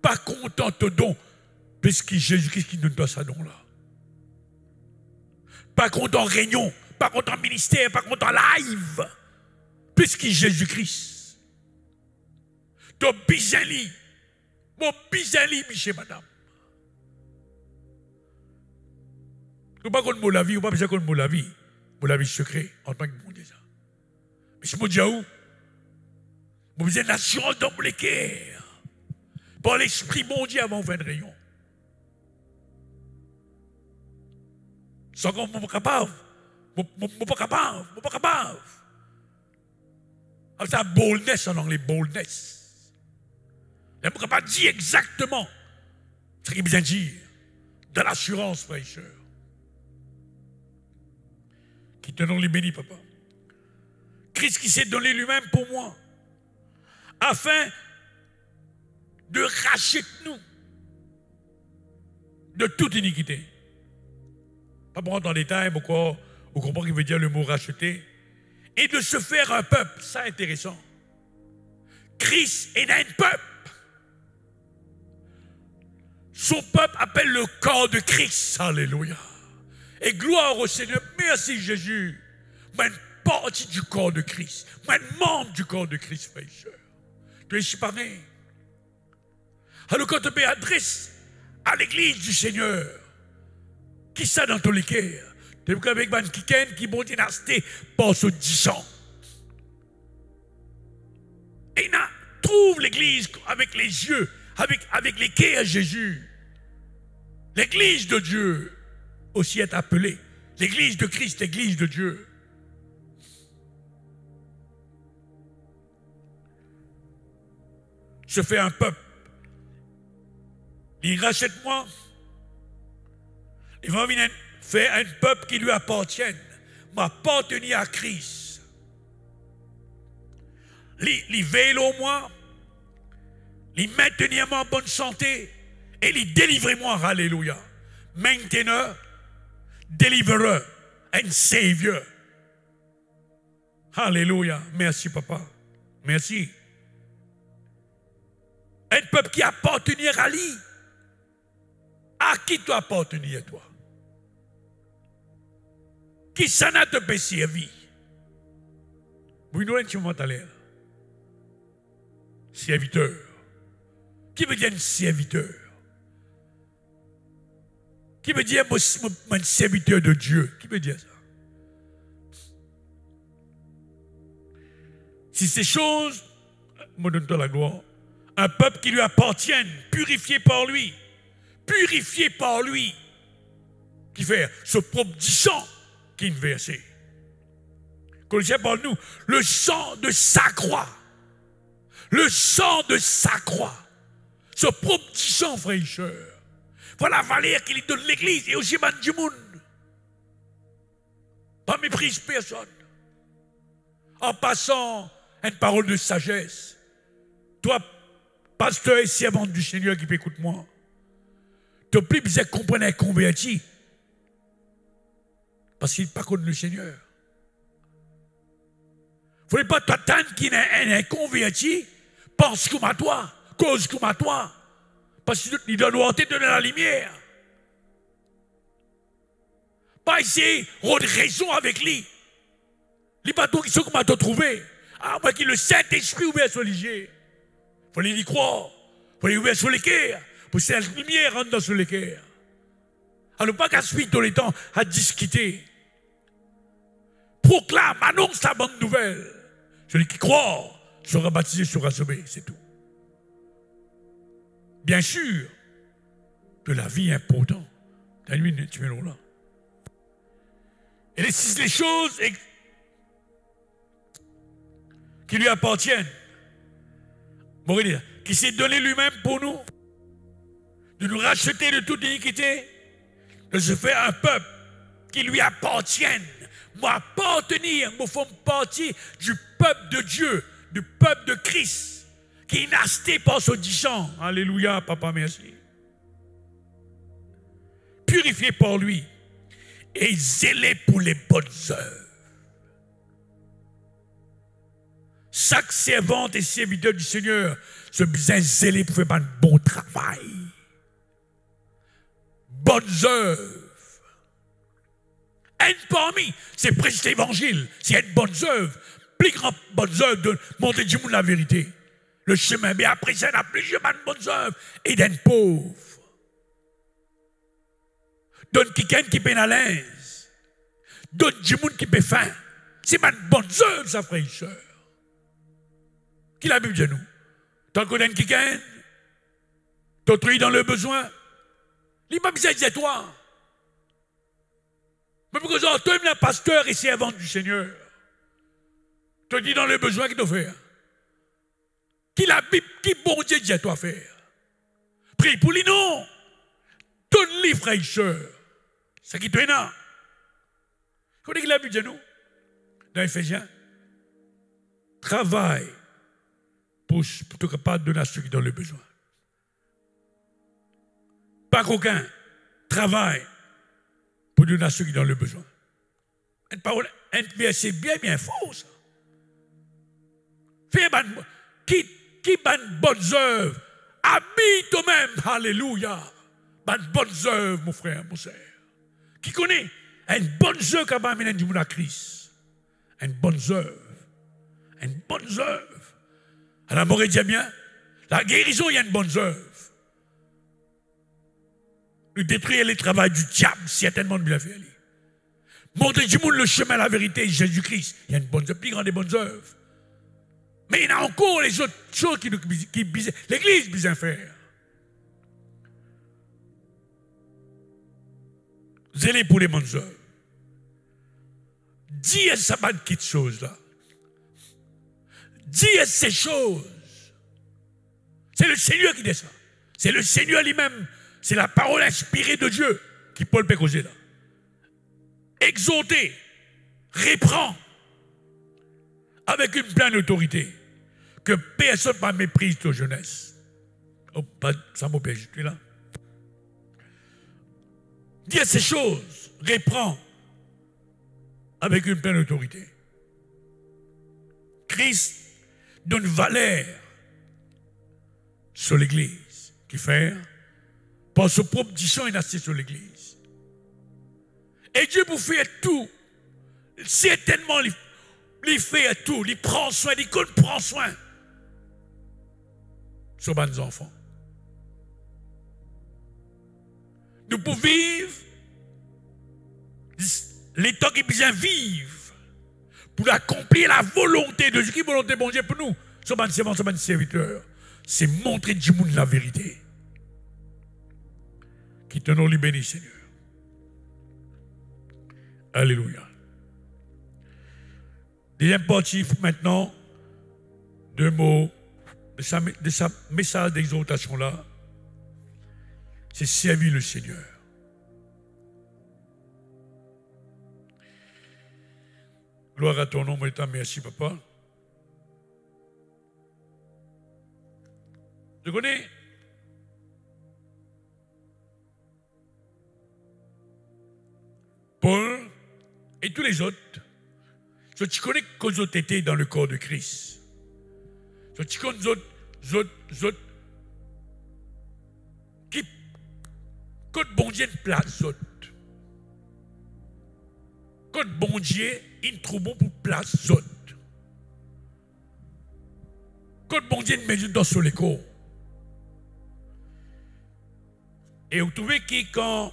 pas content de don, puisque Jésus-Christ qui nous donne ce don-là. Pas content réunion, pas content ministère, pas content live, puisque Jésus-Christ. Ton bizali, mon bizali, monsieur, madame. Vous ne pouvez pas qu'on la vie, ou pas besoin qu'on la vie secret, en tant que monde déjà. Mais je me dis où? Vous avez une assurance dans le cœur. Par l'esprit bon Dieu avant 20 rayons. Sans qu'on ne soit pas capable. Je ne suis pas capable. C'est la boldness en anglais, boldness. Je ne suis pas capable de dire exactement ce qu'il vient dire. De l'assurance, frère et sœur. Qui te donne les bénis, papa. Christ qui s'est donné lui-même pour moi. Afin de racheter nous de toute iniquité. Pas pour rentrer en détail, pourquoi on comprend qu'il veut dire le mot racheter. Et de se faire un peuple, ça intéressant. Christ est un peuple. Son peuple appelle le corps de Christ. Alléluia. Et gloire au Seigneur. Merci Jésus. Moi, une partie du corps de Christ. Moi, un membre du corps de Christ, frère et sœur. Tu es pareil. Alors quand tu adresses à l'église du Seigneur, qui ça dans ton cœur? Tu es avec un kiken qui bon dynastie par ce 10 ans. Et il trouve l'église avec les yeux, avec les cœurs à Jésus. L'église de Dieu aussi est appelée. L'église de Christ, l'église de Dieu. Je fais un peuple. Il rachète moi. Il va venir faire un peuple qui lui appartienne. M'appartenir à Christ. Il veille au moi. Il maintenir moi en bonne santé. Et il délivre moi. Alléluia. Mainteneur, délivreur, un savior. Alléluia. Merci, papa. Merci. Un peuple qui appartient à lui. À qui tu appartenir, toi? Qui s'en a te servi? Vous nous l'avez tout à l'heure. Serviteur. Qui veut dire un serviteur? Qui veut dire un serviteur de Dieu? Qui veut dire ça? Si ces choses, me donne-toi la gloire, un peuple qui lui appartient, purifié par lui, qui fait ce propre du sang qui est versé. Colossiens parle nous, le sang de sa croix, ce propre du sang, frère et sœur. Voilà la valeur qu'il donne l'église et aussi man du monde. Pas méprise personne. En passant une parole de sagesse, toi, pasteur et servant du Seigneur qui écoute moi, tu n'as plus besoin de comprendre un converti. Parce qu'il n'est pas contre le Seigneur. Il ne faut pas t'attendre qu'il y ait un converti, pense comme à toi, cause comme à toi. Parce qu'il doit nous donner la lumière. Pas essayer de raison avec lui. Les bateaux qui sont comme à te trouver. Ah, moi qui le Saint-Esprit ouvert sur l'IG. Il faut y croire. Il faut les ouvrir sur les cœurs. Pour que cette lumière rentre dans les cœurs. Alors pas qu'à suivre tout le temps à discuter. Proclame, annonce la bonne nouvelle. Celui qui croit sera baptisé, sera sauvé, c'est tout. Bien sûr que la vie est importante. T'as une minute, tu es là. Et les choses qui lui appartiennent. Bon, qui s'est donné lui-même pour nous, de nous racheter de toute iniquité, de se faire un peuple qui lui appartienne. Moi, appartenir, moi, faut partie du peuple de Dieu, du peuple de Christ, qui est nasté par ce sang. Alléluia, papa, merci. Purifié par lui et zélé pour les bonnes œuvres. Chaque servante et serviteur du Seigneur se besoin zélé pour faire un bon travail. Bonnes œuvres. Un parmi, c'est prêcher l'évangile, c'est une bonne œuvre. Plus grande bonne œuvre de montrer du monde la vérité. Le chemin, mais après ça, il y a plusieurs bonnes œuvres et d'être pauvre. Donne quelqu'un qui peine à l'aise. Donne du monde qui peut faim. C'est une bonne œuvre, ça, frère et soeur. Qui la Bible de nous? Tant qu'on donne quelqu'un, t'autrui dans le besoin, il n'a pas besoin de toi. Mais pourquoi toi, tu es un pasteur et servante du Seigneur. Tu dis dans le besoin qu'il doit faire. Qui la Bible, qui bon Dieu dit à toi faire. Prie pour lui, non. Donne-lui, frère et soeur. C'est qui tu es là. Connais-tu la Bible de nous? Dans Éphésiens. Travaille pour te capable de donner à ceux qui ont le besoin. Pas qu'aucun. Travaille pour donner à ceux qui ont le besoin. Une parole, un verset bien faux, ça. Fais qui bonne bonnes œuvres. Habille toi-même, alléluia. Bonnes œuvres, mon frère, mon sœur. Qui connaît une bonne œuvre qui va amener du monde à Christ. Une bonne œuvre. Une bonne œuvre. Alors, m'aurait dit bien, la guérison, il y a une bonne œuvre. Le détruire les travaux du diable, certainement bien fait. Montrer du monde le chemin, la vérité, Jésus-Christ. Il y a une bonne œuvre, plus grande des bonnes œuvres. Mais il y a encore les autres choses qui l'Église besoin faire. Zélé pour les bonnes œuvres. Dis à ça pas de petites choses là. Dis à ces choses. C'est le Seigneur qui dit ça. C'est le Seigneur lui-même. C'est la parole inspirée de Dieu qui peut le causer là. Exhorter, reprend avec une pleine autorité que personne ne méprise ta jeunesse. Oh, ça m'opère, je suis là. Dis ces choses, reprend avec une pleine autorité. Christ donne valeur sur l'Église qui fait par ce propre disant il a assis sur l'Église. Et Dieu vous fait tout. Certainement, il fait tout. Il prend soin, il prend soin sur nos enfants. Nous pouvons vivre les temps qui besoin vivre pour accomplir la volonté de Dieu. Qui volonté bon Dieu pour nous? Sur nos servants, sur nos serviteurs. C'est montrer du monde la vérité. Qui te nous bénisse, Seigneur. Alléluia. Deuxième partie maintenant, deux mots de sa message d'exhortation là, c'est servir le Seigneur. Gloire à ton nom, mon État, merci papa. Tu connais Paul et tous les autres. Tu connais que les autres étaient dans le corps de Christ. Tu connais les autres qui, quand bon Dieu place autres, quand bon Dieu, il trouve bon pour place autre. Quand bon Dieu met dans son écho. Et vous trouvez que quand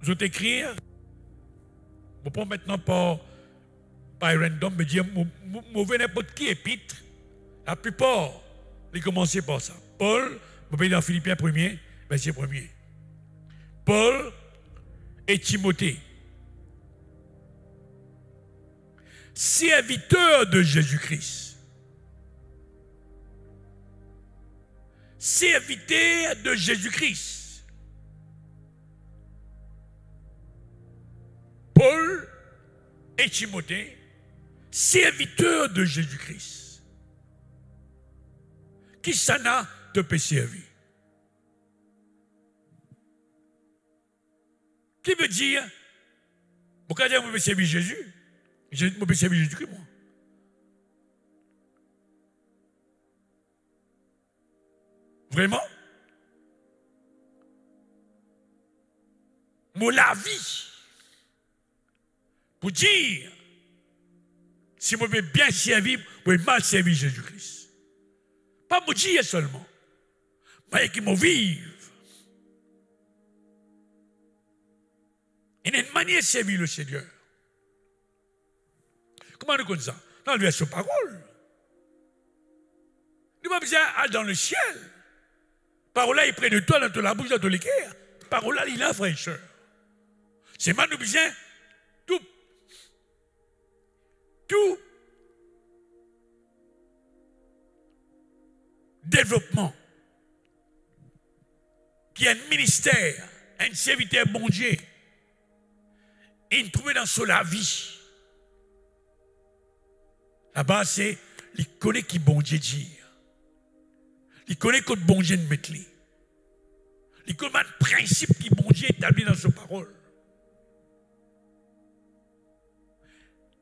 je t'écris, je prends maintenant par random, me dire, je n'importe qui épître, la plupart, ils commencent par ça. Paul, je vais dans Philippiens 1er, verset 1er. Paul et Timothée, serviteurs de Jésus-Christ. Serviteurs de Jésus-Christ. Paul et Timothée, serviteurs de Jésus-Christ. Qui ça n'a te peut servir? Qui veut dire, pourquoi dire que je peux servir Jésus? Je peux servir Jésus-Christ, moi. Vraiment? Moi, la vie, pour dire, si je peux bien servir, je peux mal servir Jésus-Christ. Pas me dire seulement, mais qui me vive. Il y a une manière de servir le Seigneur. Comment nous connaissons ça? Dans le verset parole. Nous n'avons pas besoin d'aller dans le ciel. Parole là est près de toi, dans la bouche, dans ton cœur. Parole là, il a fraîcheur. C'est maintenant nous besoin tout développement qui est un ministère, un serviteur bon Dieu, et il trouve dans la vie. Là-bas, c'est, il connaît qui bon Dieu dire. Il connaît que bon Dieu ne met lui. Il connaît le principe qui bon Dieu établi dans sa parole.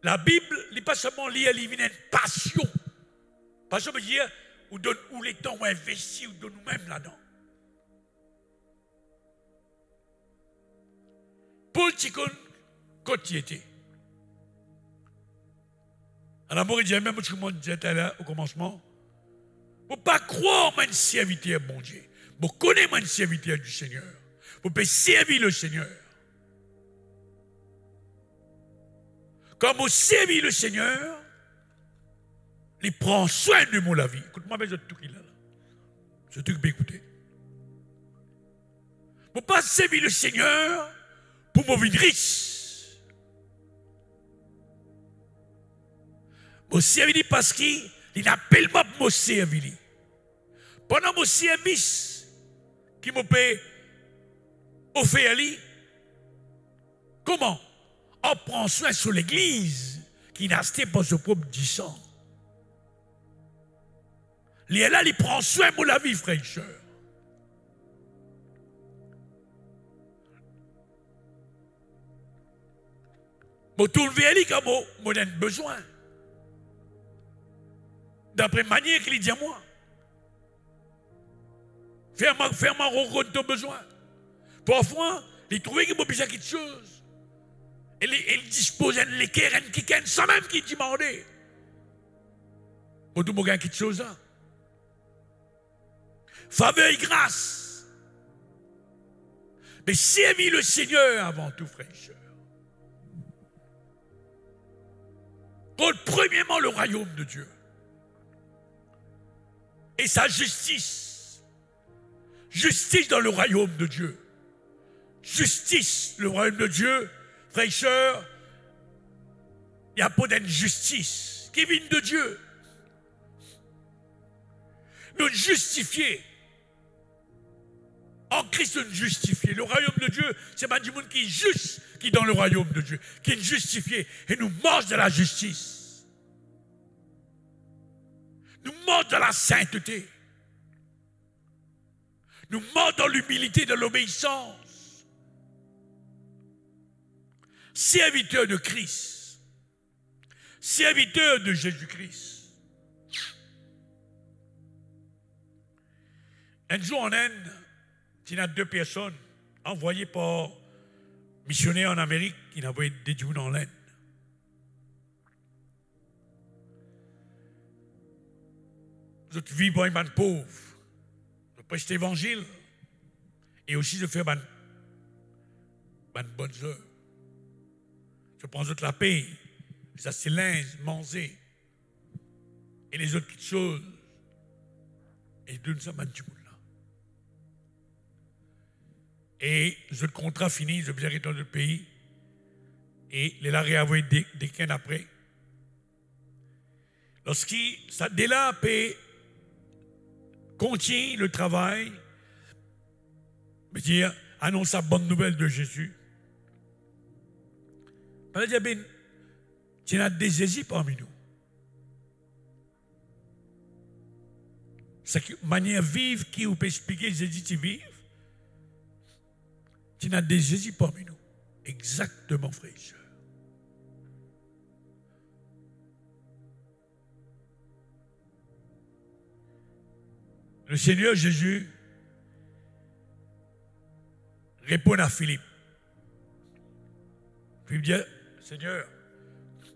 La Bible n'est pas seulement liée à une passion. Passion veut dire où les temps ont investi ou de nous-mêmes là-dedans. Paul Ticon, quand il était. En amour, il dit même ce que je disais là au commencement. Pour ne pas croire mon serviteur, bon Dieu. Pour connaître mon serviteur du Seigneur. Pour servir le Seigneur. Quand on servit le Seigneur, il prend soin de mon la vie. Écoute-moi, mais je tout qu'il a là. Je tout que écouter. Pour ne pas servir le Seigneur, pour me vivre riche. Mon servir parce qu'il appelle moi pour me servir. Pendant mon service, qui me peut offrir, comment? On prend soin sur l'église qui n'a acheté pour ce propre du sang. Là, il prend soin pour la vie, frère et sœur. Je tourne vers lui comme on a besoin. D'après la manière qu'il dit à moi. Fais-moi rencontrer ton besoin. Parfois, il trouve qu'il a besoin de quelque chose. Il dispose de l'équerre sans même qu'il demande. Pour tout le monde quelque chose là. Faveur et grâce. Mais servir le Seigneur avant tout, frère et sœur. Premièrement, le royaume de Dieu. Et sa justice. Justice dans le royaume de Dieu. Justice, le royaume de Dieu. Frères et sœurs, il n'y a pas d'injustice qui vient de Dieu. Nous justifier. En Christ, nous justifier. Le royaume de Dieu, c'est pas du monde qui est juste, qui est dans le royaume de Dieu, qui est justifié et nous mange de la justice. Nous mange de la sainteté. Nous mange dans l'humilité, de l'obéissance. Serviteur de Christ, serviteur de Jésus-Christ. Un jour en Inde, il y a 2 personnes envoyées par missionnaire en Amérique, il a envoyé des gens dans l'Inde. Vous vivez pour les pauvres, de prêcher l'évangile et aussi de faire des bonnes œuvres. Je prends la paix, les assilins, manger et les autres choses. Et je donne ça à tout le monde là. Et le contrat fini, je viens retourner dans le pays. Et les larrés a envoyé des quins après. Lorsqu'il ça délape et continue le travail, veut dire annonce la bonne nouvelle de Jésus. On dit, ben, tu as des Jésus parmi nous. C'est une manière vive qui vous peut expliquer Jésus qui vive. Tu as des Jésus parmi nous. Exactement, frère et sœur. Le Seigneur Jésus répond à Philippe. Philippe dit, Seigneur,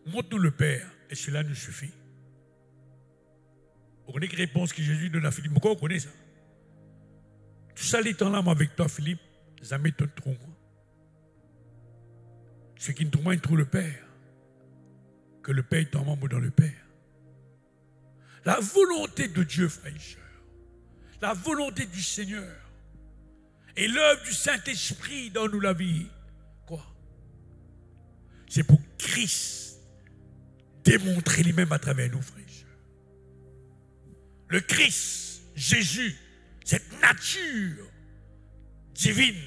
montre-nous le Père, et cela nous suffit. Vous connaissez la réponse que Jésus donne à Philippe? Pourquoi vous connaissez ça? Tout ça, les temps là, moi, avec toi, Philippe, ça m'étonne trop, moi. Ce qui ne trouve pas, il trouve le Père. Que le Père est en membre dans le Père. La volonté de Dieu, frère et sœur, la volonté du Seigneur et l'œuvre du Saint-Esprit dans nous la vie, quoi? C'est pour Christ démontrer lui-même à travers nous, frères et sœurs. Le Christ, Jésus, cette nature divine,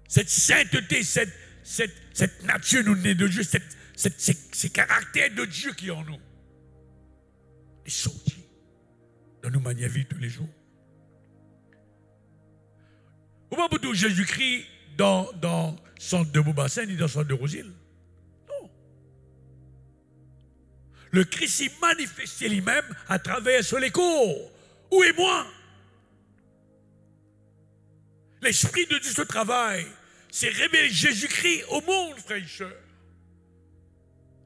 cette sainteté, cette nature nous née de Dieu, ces caractères de Dieu qui est en nous, est sorti dans nos manières de vivre tous les jours. Vous ne pouvez pas Jésus-Christ dans le centre de Beaubassin ni dans le centre de Rosille. Non. Le Christ s'est manifesté lui-même à travers sur les cours. Où est moi? L'Esprit de Dieu se travaille. C'est révéler Jésus-Christ au monde, frères et sœurs.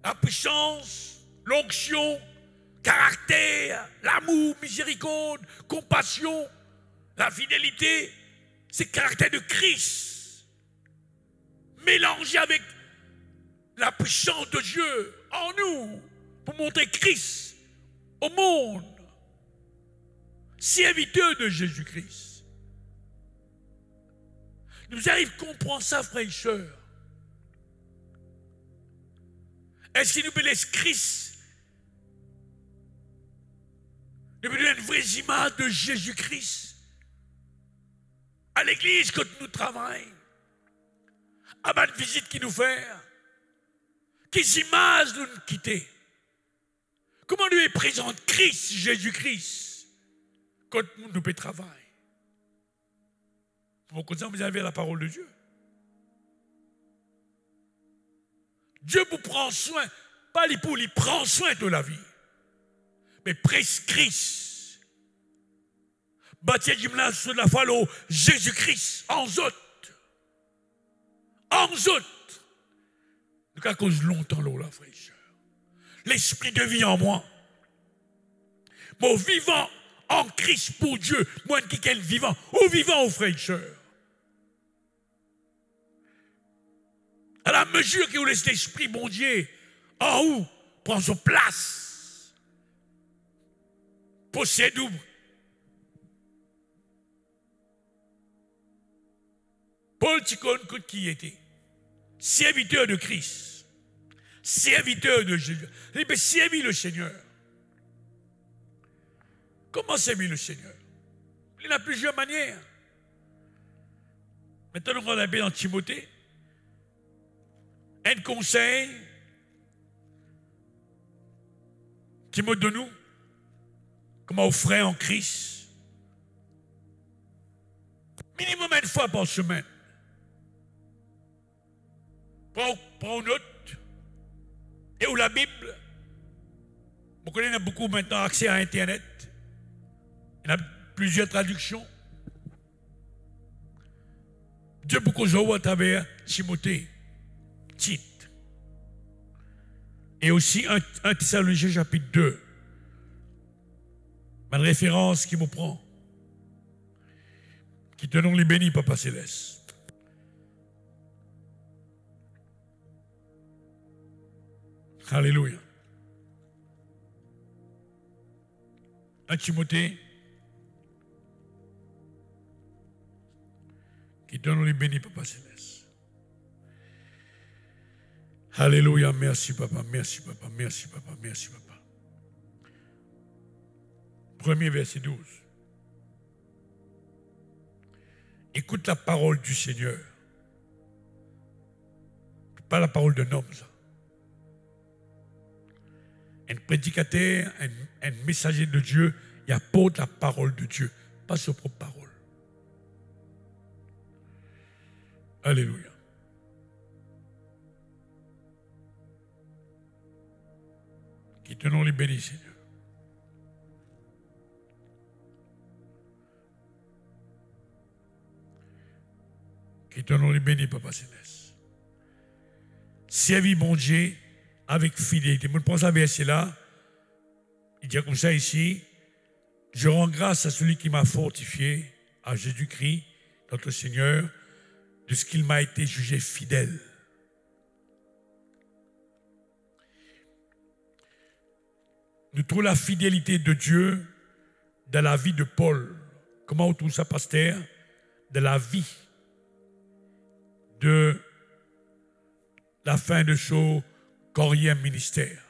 La puissance, l'onction, caractère, l'amour, miséricorde, compassion, la fidélité, c'est le caractère de Christ, mélangé avec la puissance de Dieu en nous, pour montrer Christ au monde, serviteur de Jésus-Christ. Nous arrivons à comprendre ça, frères et sœurs. Est-ce qu'il nous peut laisser Christ? Nous peut donner une vraie image de Jésus-Christ à l'église quand nous travaillons, à ma visite qui nous fait, quelles images nous quitter? Comment nous présente Christ, Jésus-Christ, quand nous peut travailler? Pour que vous avez la parole de Dieu. Dieu vous prend soin, pas les pour, il prend soin de la vie. Mais prescrit. Bâtir gymnase sur la foi, Jésus-Christ, en autres. En autres. Nous avons cause longtemps là, frère et sœur. L'esprit de vie en moi. Mon vivant en Christ pour Dieu. Moi qui est vivant. Ou vivant, frère et sœur. À la mesure que vous laissez l'esprit, mon Dieu, en haut, prend son place. Possède-vous. Paul Ticon, qui était serviteur de Christ, serviteur de Jésus. Il peut servir le Seigneur. Comment servir le Seigneur? Il y a plusieurs manières. Maintenant, on va dans Timothée. Un conseil qui me donne nous, comme aux frères en Christ, minimum une fois par semaine. Prends une note et où la Bible. Vous connaissez, il y a beaucoup maintenant accès à Internet. Il y a plusieurs traductions. Dieu beaucoup joue à travers Timothée, Tite. Et aussi 1 Thessaloniciens chapitre 2. Ma référence qui me prend. Qui te donne les bénis, Papa Céleste. Alléluia. 1 Timothée qui donne les bénis, Papa Céleste. Alléluia, merci Papa, merci Papa, merci Papa, merci Papa. Premier verset 12. Écoute la parole du Seigneur. Pas la parole d'un homme, ça. Un prédicateur, un messager de Dieu, il apporte la parole de Dieu, pas sa propre parole. Alléluia. Qui te nous les bénis, Seigneur. Qui te nous les bénis, Papa Céleste. Servis mon Dieu avec fidélité. Je pense à ce verset-là. Il dit comme ça ici. Je rends grâce à celui qui m'a fortifié, à Jésus-Christ, notre Seigneur, de ce qu'il m'a été jugé fidèle. Nous trouvons la fidélité de Dieu dans la vie de Paul. Comment on trouve ça, pasteur? Dans la vie de la fin de son carrière ministère.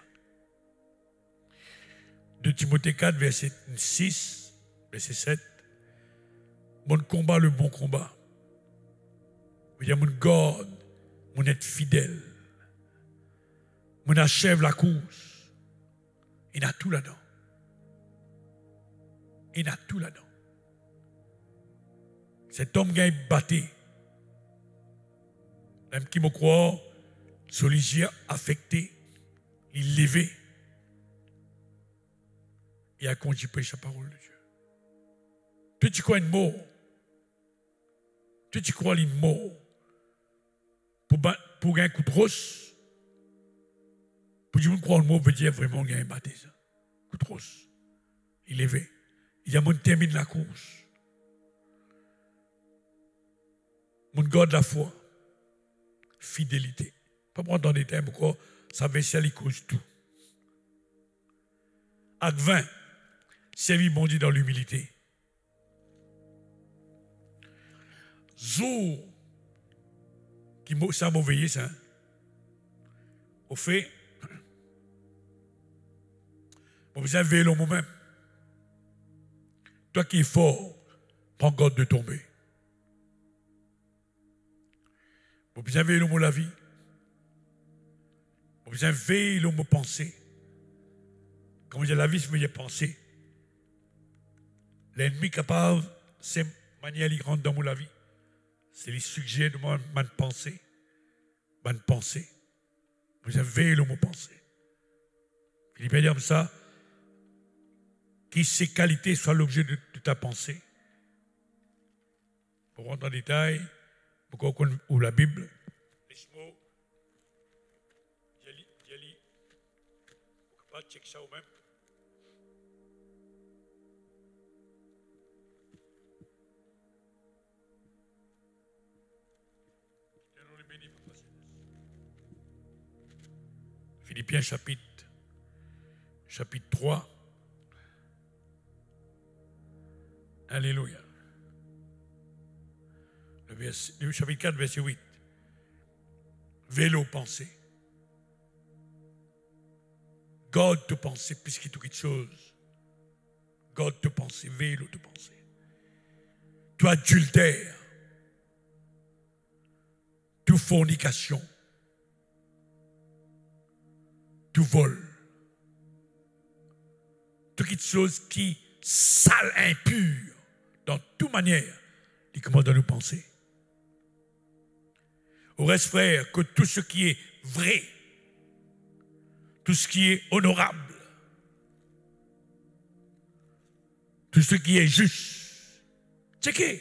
De Timothée 4, verset 6, verset 7. Mon combat, le bon combat. Il y a mon garde, mon être fidèle. Mon achève la course. Il a tout là-dedans. Il a tout là-dedans. Cet homme qui a battu, même qui me croit, sur les yeux affectés, il levé. Il a conduit sa parole de Dieu. Toi, tu crois une mort. Toi, tu crois une mort. Pour gagner un coup de rosse. Pour dire qu'on croit le mot veut dire vraiment gagner un baptême. Coup de rosse. Il levé. Il a mon termine la course. Mon garde la foi. Fidélité. Pas prendre dans des termes pourquoi ça veut dire qu'il cause tout. Acte 20. Servir bon Dieu dans l'humilité. Jour qui ça m'a veillé ça. Au fait, vous avez veillé le moi-même. Toi qui es fort, prends garde de tomber. Vous avez veillé le mot la vie. Vous avez veillé le mot penser. Quand vous dites la vie, c'est veiller penser. L'ennemi capable, c'est manière il rentre dans la vie. C'est les sujets de ma pensée. Ma pensée. Vous avez veillé le mot penser. Philippe dit comme ça, que ces qualités soient l'objet de ta pensée. Pour rentrer dans le détail, pourquoi on la Bible, les mots, j'ai lu, vous pouvez pas checker ça vous-même. Philippiens chapitre 3. Alléluia. Le chapitre 4, verset 8. Vélo pensée. Garde te penser plus que toute chose. Garde te penser, vélo te penser. Tu adultère. Tu fornication. Tu vol. Toute chose qui sale, impure, dans toute manière, il commence à nous penser. Au reste, frère, que tout ce qui est vrai, tout ce qui est honorable, tout ce qui est juste, checkez.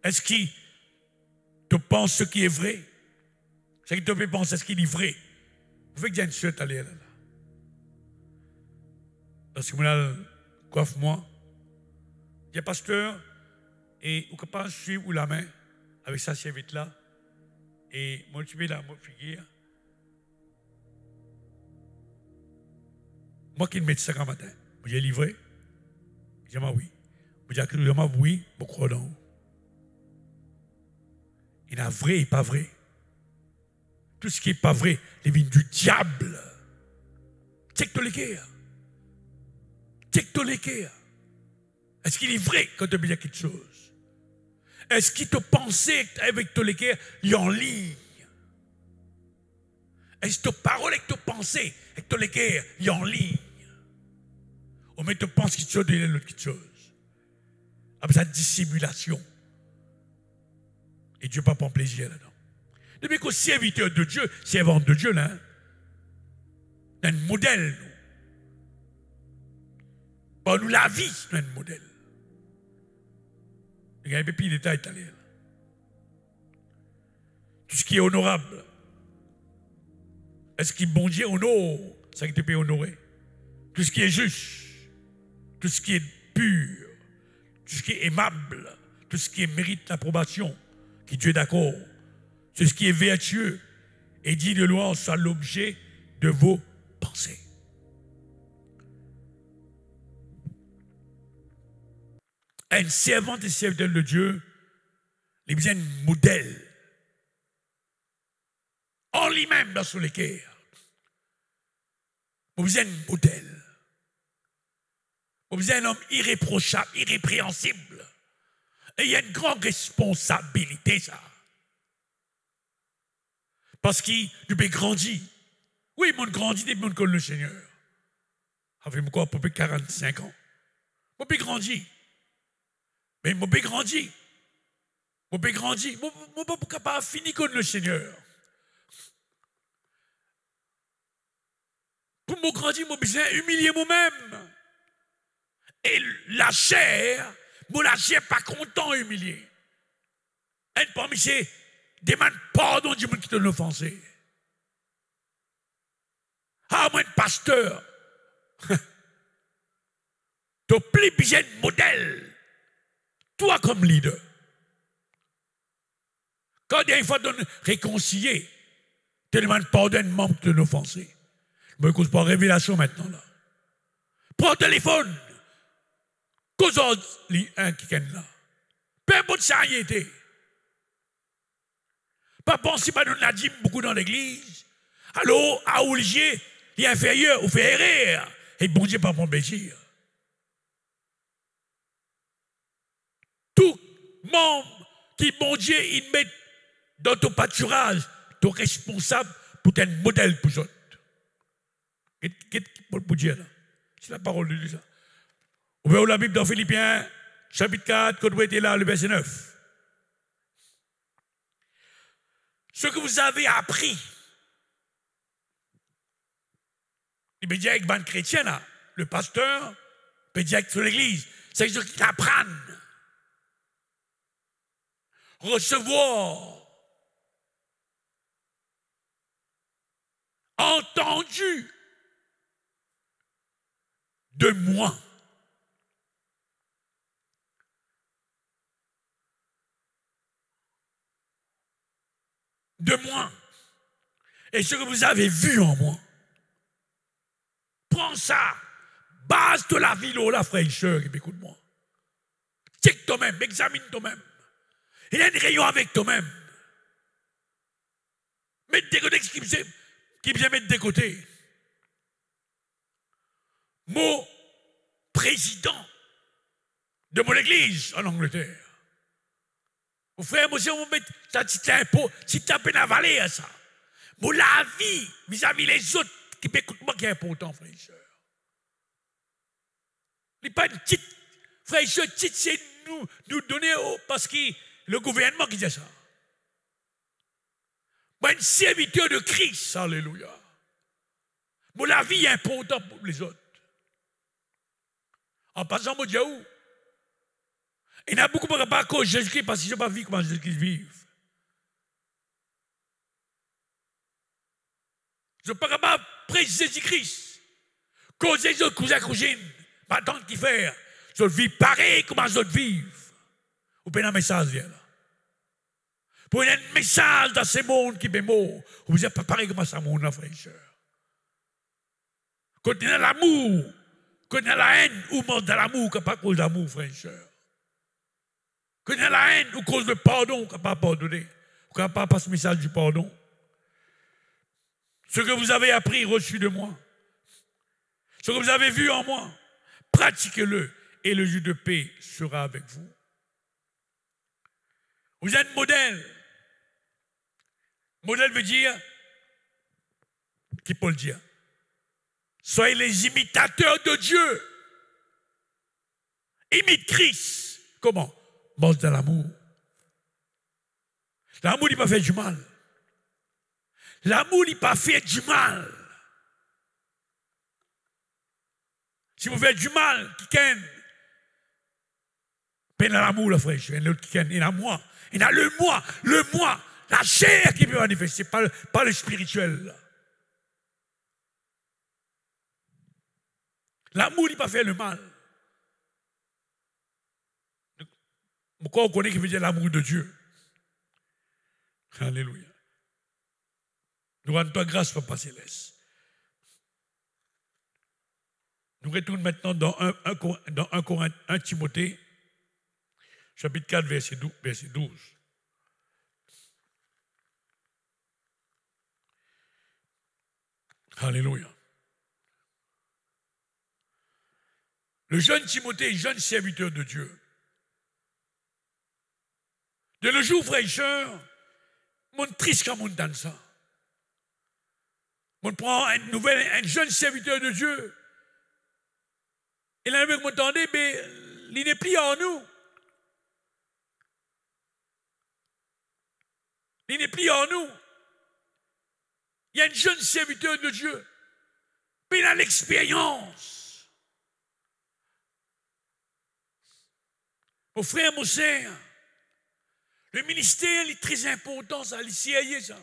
Est-ce qu'il tu penses ce qui est vrai. Ce qui te fait penser ce qui est vrai. Vous faites que j'ai une suite à l'air là. Parce que moi, coiffe-moi. Il y a pasteur, et vous pouvez suivre la main avec sa serviette là. Et moi, tu mets là, mon figure. Moi qui me mets ça quand matin, j'ai livré. J'ai dit oui. J'ai dit oui, je crois dans vous. Il y a vrai et pas vrai. Tout ce qui n'est pas vrai, les vignes du diable. Check ton l'équerre. Check ton l'équerre. Est-ce qu'il est vrai quand tu dis quelque chose? Est-ce qu'il te pensait avec ton l'équerre, il est en ligne? Est-ce que ta parole avec ton pensée, avec ton l'équerre, il est en ligne? Ou mais tu penses quelque chose de l'autre quelque chose. Avec sa dissimulation. Et Dieu ne pas prendre plaisir là-dedans. Depuis qu'au serviteur de Dieu, servante de Dieu, là, un modèle, nous. Bon, nous, la vie, c'est un modèle. Regardez, un peu plus de détails, tout ce qui est honorable. Est-ce qu'il bon Dieu honore? Ça qui te peut honorer. Tout ce qui est juste, tout ce qui est pur, tout ce qui est aimable, tout ce qui mérite l'approbation, qui Dieu est d'accord, tout ce qui est vertueux, et dit de louange soit l'objet de vos pensées. Un servante et serviteur de Dieu, il a besoin d'un modèle. En lui-même dans son équerre. Il a besoin d'un modèle. Il a besoin d'un homme irréprochable, irrépréhensible. Et il y a une grande responsabilité, ça. Parce qu'il peut grandir. Oui, il grandit depuis qu'il connaît le Seigneur. Avec quoi, à peu près 45 ans. Il peut grandir. Mais je peux grandir. Je peux grandir. Je ne peux pas capable de finir comme le Seigneur. Pour me grandir, je besoin humilier moi-même. Et la chair, la chair pas content humilier. Et parmi ces demande pardon du monde qui te l'a offensé. Ah, moi, pasteur. Tu plus besoin de modèle. Toi comme leader, quand il faut te réconcilier, tu demandes pardonnement pour te offenser. Je me cause pas révélation maintenant là. Prends le téléphone, cause un qui est là. Peu importe ça y était. Pas penser pas nous l'a dit beaucoup dans l'église. Alors, à Oulier, il est inférieur, ou fait erreur. Et bon Dieu pas mon plaisir. Tout membre qui, bon Dieu, il met dans ton pâturage, ton responsable pour être un modèle pour les autres. Qu'est-ce pour dire là? C'est la parole de Dieu ça. Ouvrez la Bible dans Philippiens, chapitre 4, quand vous êtes là, le verset 9. Ce que vous avez appris, il peut dire avec ban chrétien là, le pasteur peut dire sur l'église, c'est ce qu'ils apprennent. Recevoir, entendu de moi. De moi. Et ce que vous avez vu en moi. Prends ça. Base de la vie, la fraîcheur, écoute-moi. Check toi-même, examine toi-même. Il y a une réunion avec toi-même. Mets de côté qui vient mettre de côté. Mon président de mon église en Angleterre. Mon frère, monsieur, on met ça, si tu as peine à avaler à ça. Mon la vie vis-à-vis les autres qui m'écoutent moi qui est important, frère et soeur. Il n'est pas une petite, frère et soeur, petite, c'est nous donner parce que le gouvernement qui dit ça. Moi, une serviteur de Christ, alléluia. Mon la vie est importante pour les autres. En passant, mon Dieu, il y a beaucoup de gens qui Jésus-Christ parce qu'ils n'ont pas vu comment Jésus-Christ vit. Je ne suis pas capable de prêcher Jésus-Christ. Causer les cousins, ma tante qui fait. Je vis pareil comme je vis. Vous pouvez un message là. Pour un message dans ce monde qui est mort. Vous êtes pas pareil comme ça, mon frère et soeur. Quand il y a l'amour, quand il y a la haine, ou mort de l'amour, pas cause d'amour, frère et soeur. Quand il y a la haine, ou cause de pardon, pas pardonner. Quand pas passer le message du pardon. Ce que vous avez appris, reçu de moi. Ce que vous avez vu en moi, pratiquez-le et le jus de paix sera avec vous. Vous êtes modèle. Modèle veut dire, qui peut le dire? Soyez les imitateurs de Dieu. Imite Christ. Comment? Mange dans l'amour. L'amour n'est pas fait du mal. L'amour n'est pas fait du mal. Si vous faites du mal, quelqu'un, peine à l'amour, le frère, il y a l'autre qui il y a moi. Il y a le moi, la chair qui peut manifester, pas le spirituel. L'amour n'est pas fait le mal. Pourquoi on connaît qui veut dire l'amour de Dieu? Alléluia. Nous rendons grâce, Papa Céleste. Nous retournons maintenant dans 1 Timothée, chapitre 4, verset 12. Alléluia. Le jeune Timothée, jeune serviteur de Dieu. De nos jours, frères et sœurs, mon triste quand on donne ça. On prend un jeune serviteur de Dieu. Et là, vous m'entendez, mais il n'est plus en nous. Il n'est plus en nous. Il y a un jeune serviteur de Dieu. Mais il a l'expérience. Mon frère, mon sœur, le ministère est très important, ça, ça.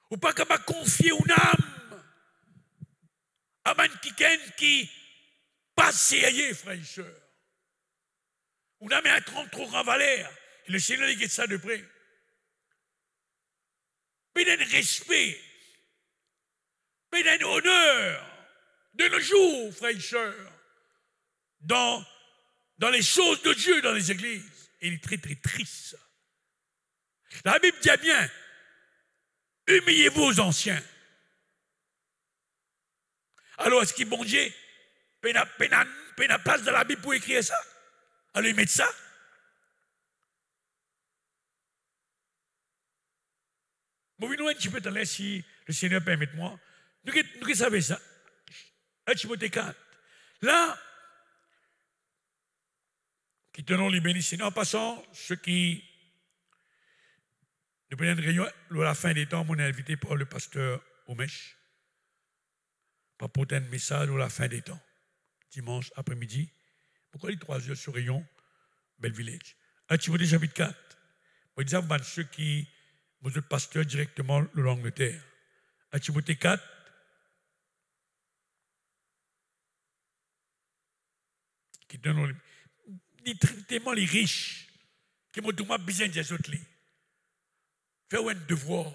Ou pas qu'à confier une âme à quelqu'un qui passe sérieux, frère et soeur. Une âme est un trop grand valeur. Et le Seigneur dit ça de près. Mais il y a un respect, mais il y a un honneur de nos jours, frère et soeur, dans les choses de Dieu, dans les églises. Et il est très, très triste. La Bible dit bien, humiliez-vous aux anciens. Alors, est-ce qu'il bon Dieu, il y a place dans la Bible pour écrire ça? Alors, il met ça. Bon, nous, un petit peu de si le Seigneur permet-moi. Nous savons ça. 1 Timothée 4. Là, qui tenons les bénédictions. En passant, ceux qui nous prennent une réunion à la fin des temps, on est invité par le pasteur Omesh pour porter un message à la fin des temps, dimanche après-midi. Pourquoi les 3 heures sur rayon, Belle Village? 1 Timothée chapitre 4. Vous dites à ceux qui, vous êtes pasteur directement de l'Angleterre. 1 Timothée 4. Qui donne tellement les riches qui m'ont tout besoin des autres. Faire un devoir.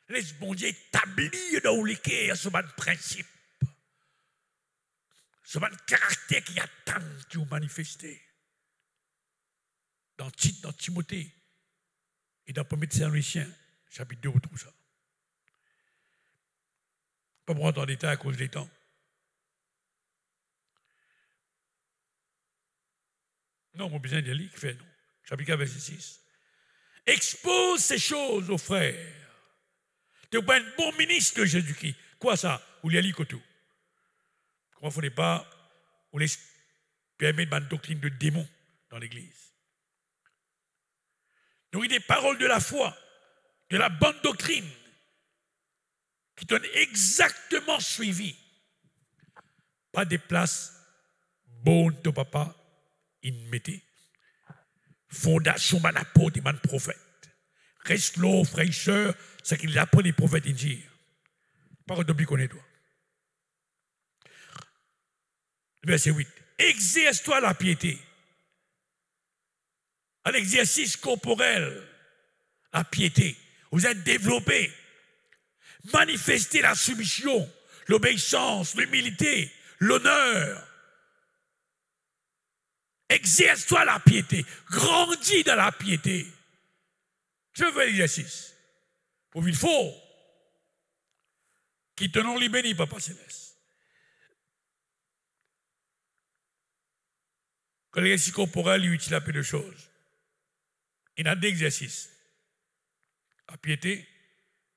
Laisse bon Dieu établir dans les cœurs ce principe. Ce caractère qui attend qui vous manifester. Dans Timothée et dans 1 Thessaloniciens, chapitre 2, vous trouvez ça. Pas pour rentrer en détail à cause des temps. Non, mon besoin de lire, qui fait non. Chapitre 4, verset 6. Expose ces choses aux frères. Tu es un bon ministre de Jésus-Christ. Quoi ça? Ou les lire tout. Comment il ne faut pas ou les permettre une doctrine de démon dans l'église. Donc, il y a des paroles de la foi, de la bonne doctrine, qui donnent exactement suivi. Pas des places bonnes de papa. Il mettait fondation man apôtre et man prophète. Reste l'eau, fraîcheur, c'est qu'il apprend les prophètes dire. Parole de connaît toi. Verset 8. Exerce-toi la piété. À l'exercice corporel, la piété. Vous êtes développé. Manifestez la soumission, l'obéissance, l'humilité, l'honneur. Exerce-toi la piété. Grandis dans la piété. Je veux l'exercice. Pour il faut. Qui te non li béni, Papa Céleste. Que l'exercice corporel lui utilise un peu de choses. Il y a deux exercices. La piété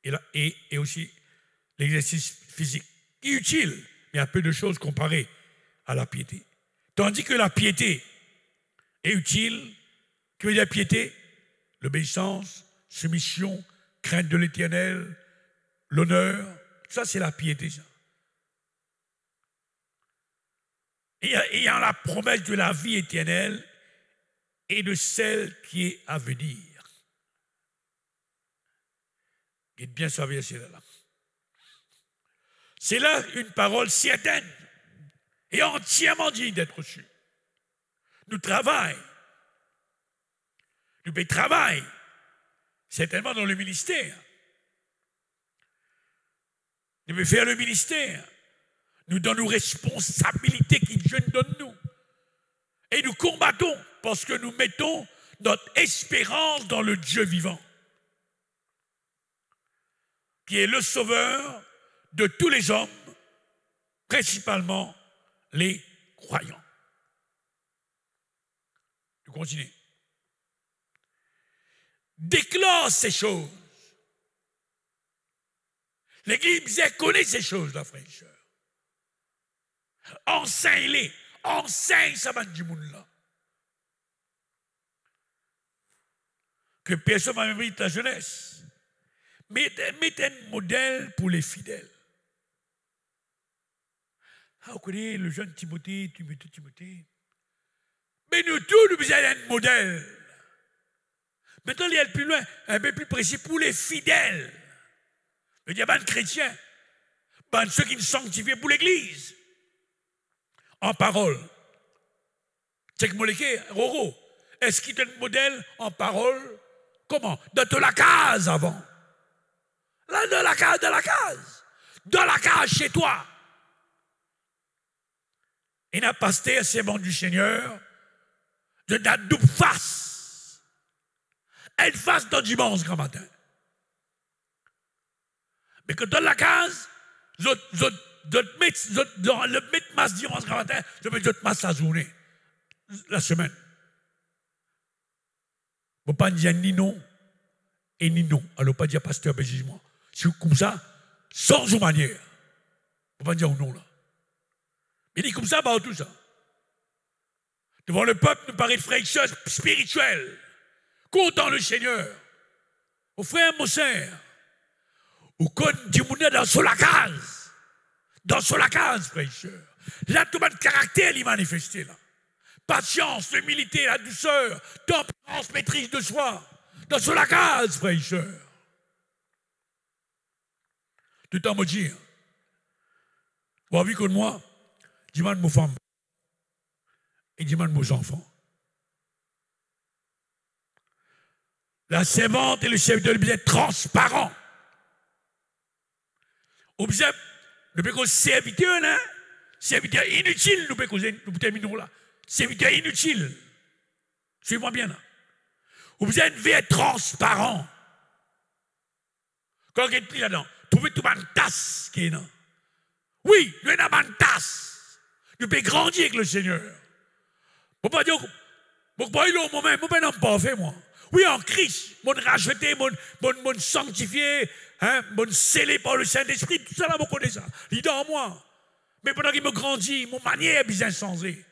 et aussi l'exercice physique. Qui est utile, mais il y a peu de choses comparées à la piété. Tandis que la piété est utile, que veut dire piété? L'obéissance, soumission, crainte de l'Éternel, l'honneur. Ça, c'est la piété, ça. Et il y a la promesse de la vie éternelle et de celle qui est à venir. Dites bien ça, verset là. C'est là une parole certaine et entièrement digne d'être reçue. Nous travaillons. Nous travaillons certainement dans le ministère. Nous devons faire le ministère. Nous donnons nos responsabilités qui Dieu nous donne nous. Et nous combattons parce que nous mettons notre espérance dans le Dieu vivant, qui est le sauveur de tous les hommes, principalement les croyants. Nous continuons. Déclare ces choses. L'Église connaît ces choses-là, frères et sœurs. Enseigne-les. Enseigne ça du monde-là. Que personne ne mérite la jeunesse. Mettez un modèle pour les fidèles. Ah, vous connaissez le jeune Timothée. Mais nous tous, nous avons un modèle. Maintenant, il y a plus loin, un peu plus précis pour les fidèles. Il y a pas de chrétiens, pas de ceux qui sont sanctifiés pour l'Église. En parole. C'est que Roro, est-ce qu'il est un modèle en parole? Comment? Dans la case avant. Là, dans la case. Dans la case chez toi. Et n'a pasteur, c'est bon du Seigneur, de la double face. Elle face dans dimanche grand matin. Mais que dans la case, le mettre masse dimanche grand matin, je mets d'autres masse la journée, la semaine. Je ne peux pas dire ni non et ni non. Alors, pas dire pasteur, ben jugement. C'est comme ça, sans manière. Je ne peux pas dire non là. Il dit comme ça, bah, tout ça. Devant le peuple, nous paraît frère spirituel. Content le Seigneur. Au frère, mon frère. Ou quand tu es dans la case. Dans la case, frère. Là, tout le caractère est manifesté là. Patience, l'humilité, la douceur, tempérance, maîtrise de soi. Dans la case, frère. Tout le temps me dire. Vous avez vu que moi, je demande mes femmes. Et je demande mes enfants. La servante et le serviteur doivent être transparents. Nous pouvons serviteur, hein? Serviteur inutile, nous pouvons terminer là. Serviteur inutile. Suivez-moi bien là. Vous devez être transparent. Quand vous êtes pris là-dedans, trouvez tout une tasse qui est là. Oui, nous avons une tasse. Nous pouvons grandir avec le Seigneur. Vous ne pouvez pas dire, vous ne pouvez pas moi-même, vous ne pouvez pas faire moi. Oui, en Christ, mon racheté, mon sanctifié, hein, mon scellé par le Saint-Esprit, tout ça là, vous connaissez ça. Il est dans moi. Mais pendant qu'il me grandit, mon manière est bien changée.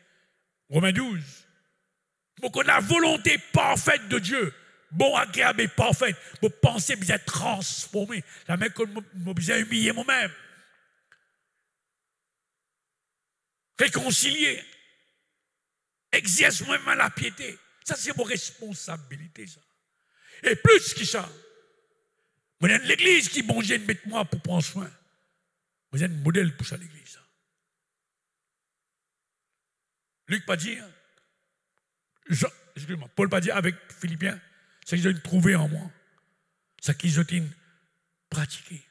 Romains 12. Vous connaissez la volonté parfaite de Dieu. Bon, agréable et parfaite. Vous pensez bien transformé. La même que je bien humilié moi-même. Réconcilier. Exerce moi-même la piété. Ça, c'est vos responsabilités, ça. Et plus que ça, Vous êtes l'église qui, bon Dieu, met moi pour prendre soin. Vous êtes un modèle pour ça, l'église. Luc pas dit, excusez-moi, Paul pas dit avec Philippiens, c'est qu'ils ont trouvé en moi. C'est qu'ils ont pratiqué.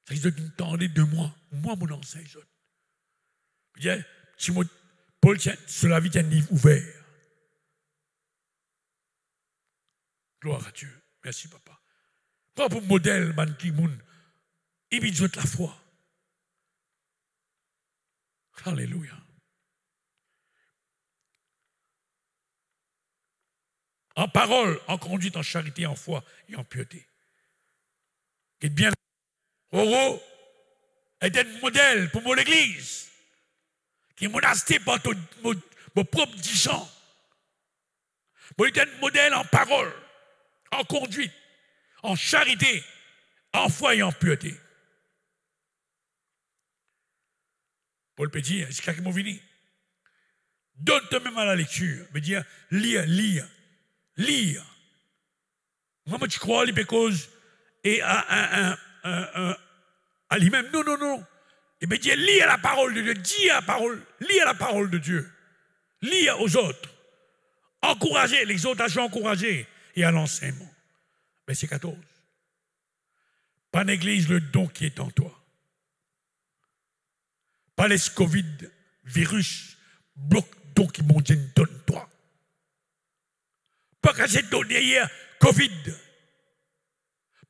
C'est qu'ils ont entendu de moi. Moi, mon enseigne. Paul tient, sur la vie, tient un livre ouvert. Gloire à Dieu. Merci, papa. Pas pour modèle, man, qui moun. Il dit la foi. Alléluia. En parole, en conduite, en charité, en foi et en piété. Et bien, Roro est un modèle pour mon église, qui est monastique par mon propre dirigeant. Vous êtes un modèle en parole, en conduite, en charité, en foi et en piété. Paul peut dire, c'est quelqu'un qui m'a venu. Donne-toi même à la lecture. Veut dire, lire. Moi, tu crois, les cause et à lui-même. Non. Il veut dire, lire la parole de Dieu, dire la parole, lire la parole de Dieu. Lire aux autres. Encourager, l'exhortation encourager et à l'enseignement. Verset 14. Pas néglige le don qui est en toi. Pas les Covid, virus, bloc don qui mon Dieu donne-toi. Pas cacher ton derrière Covid.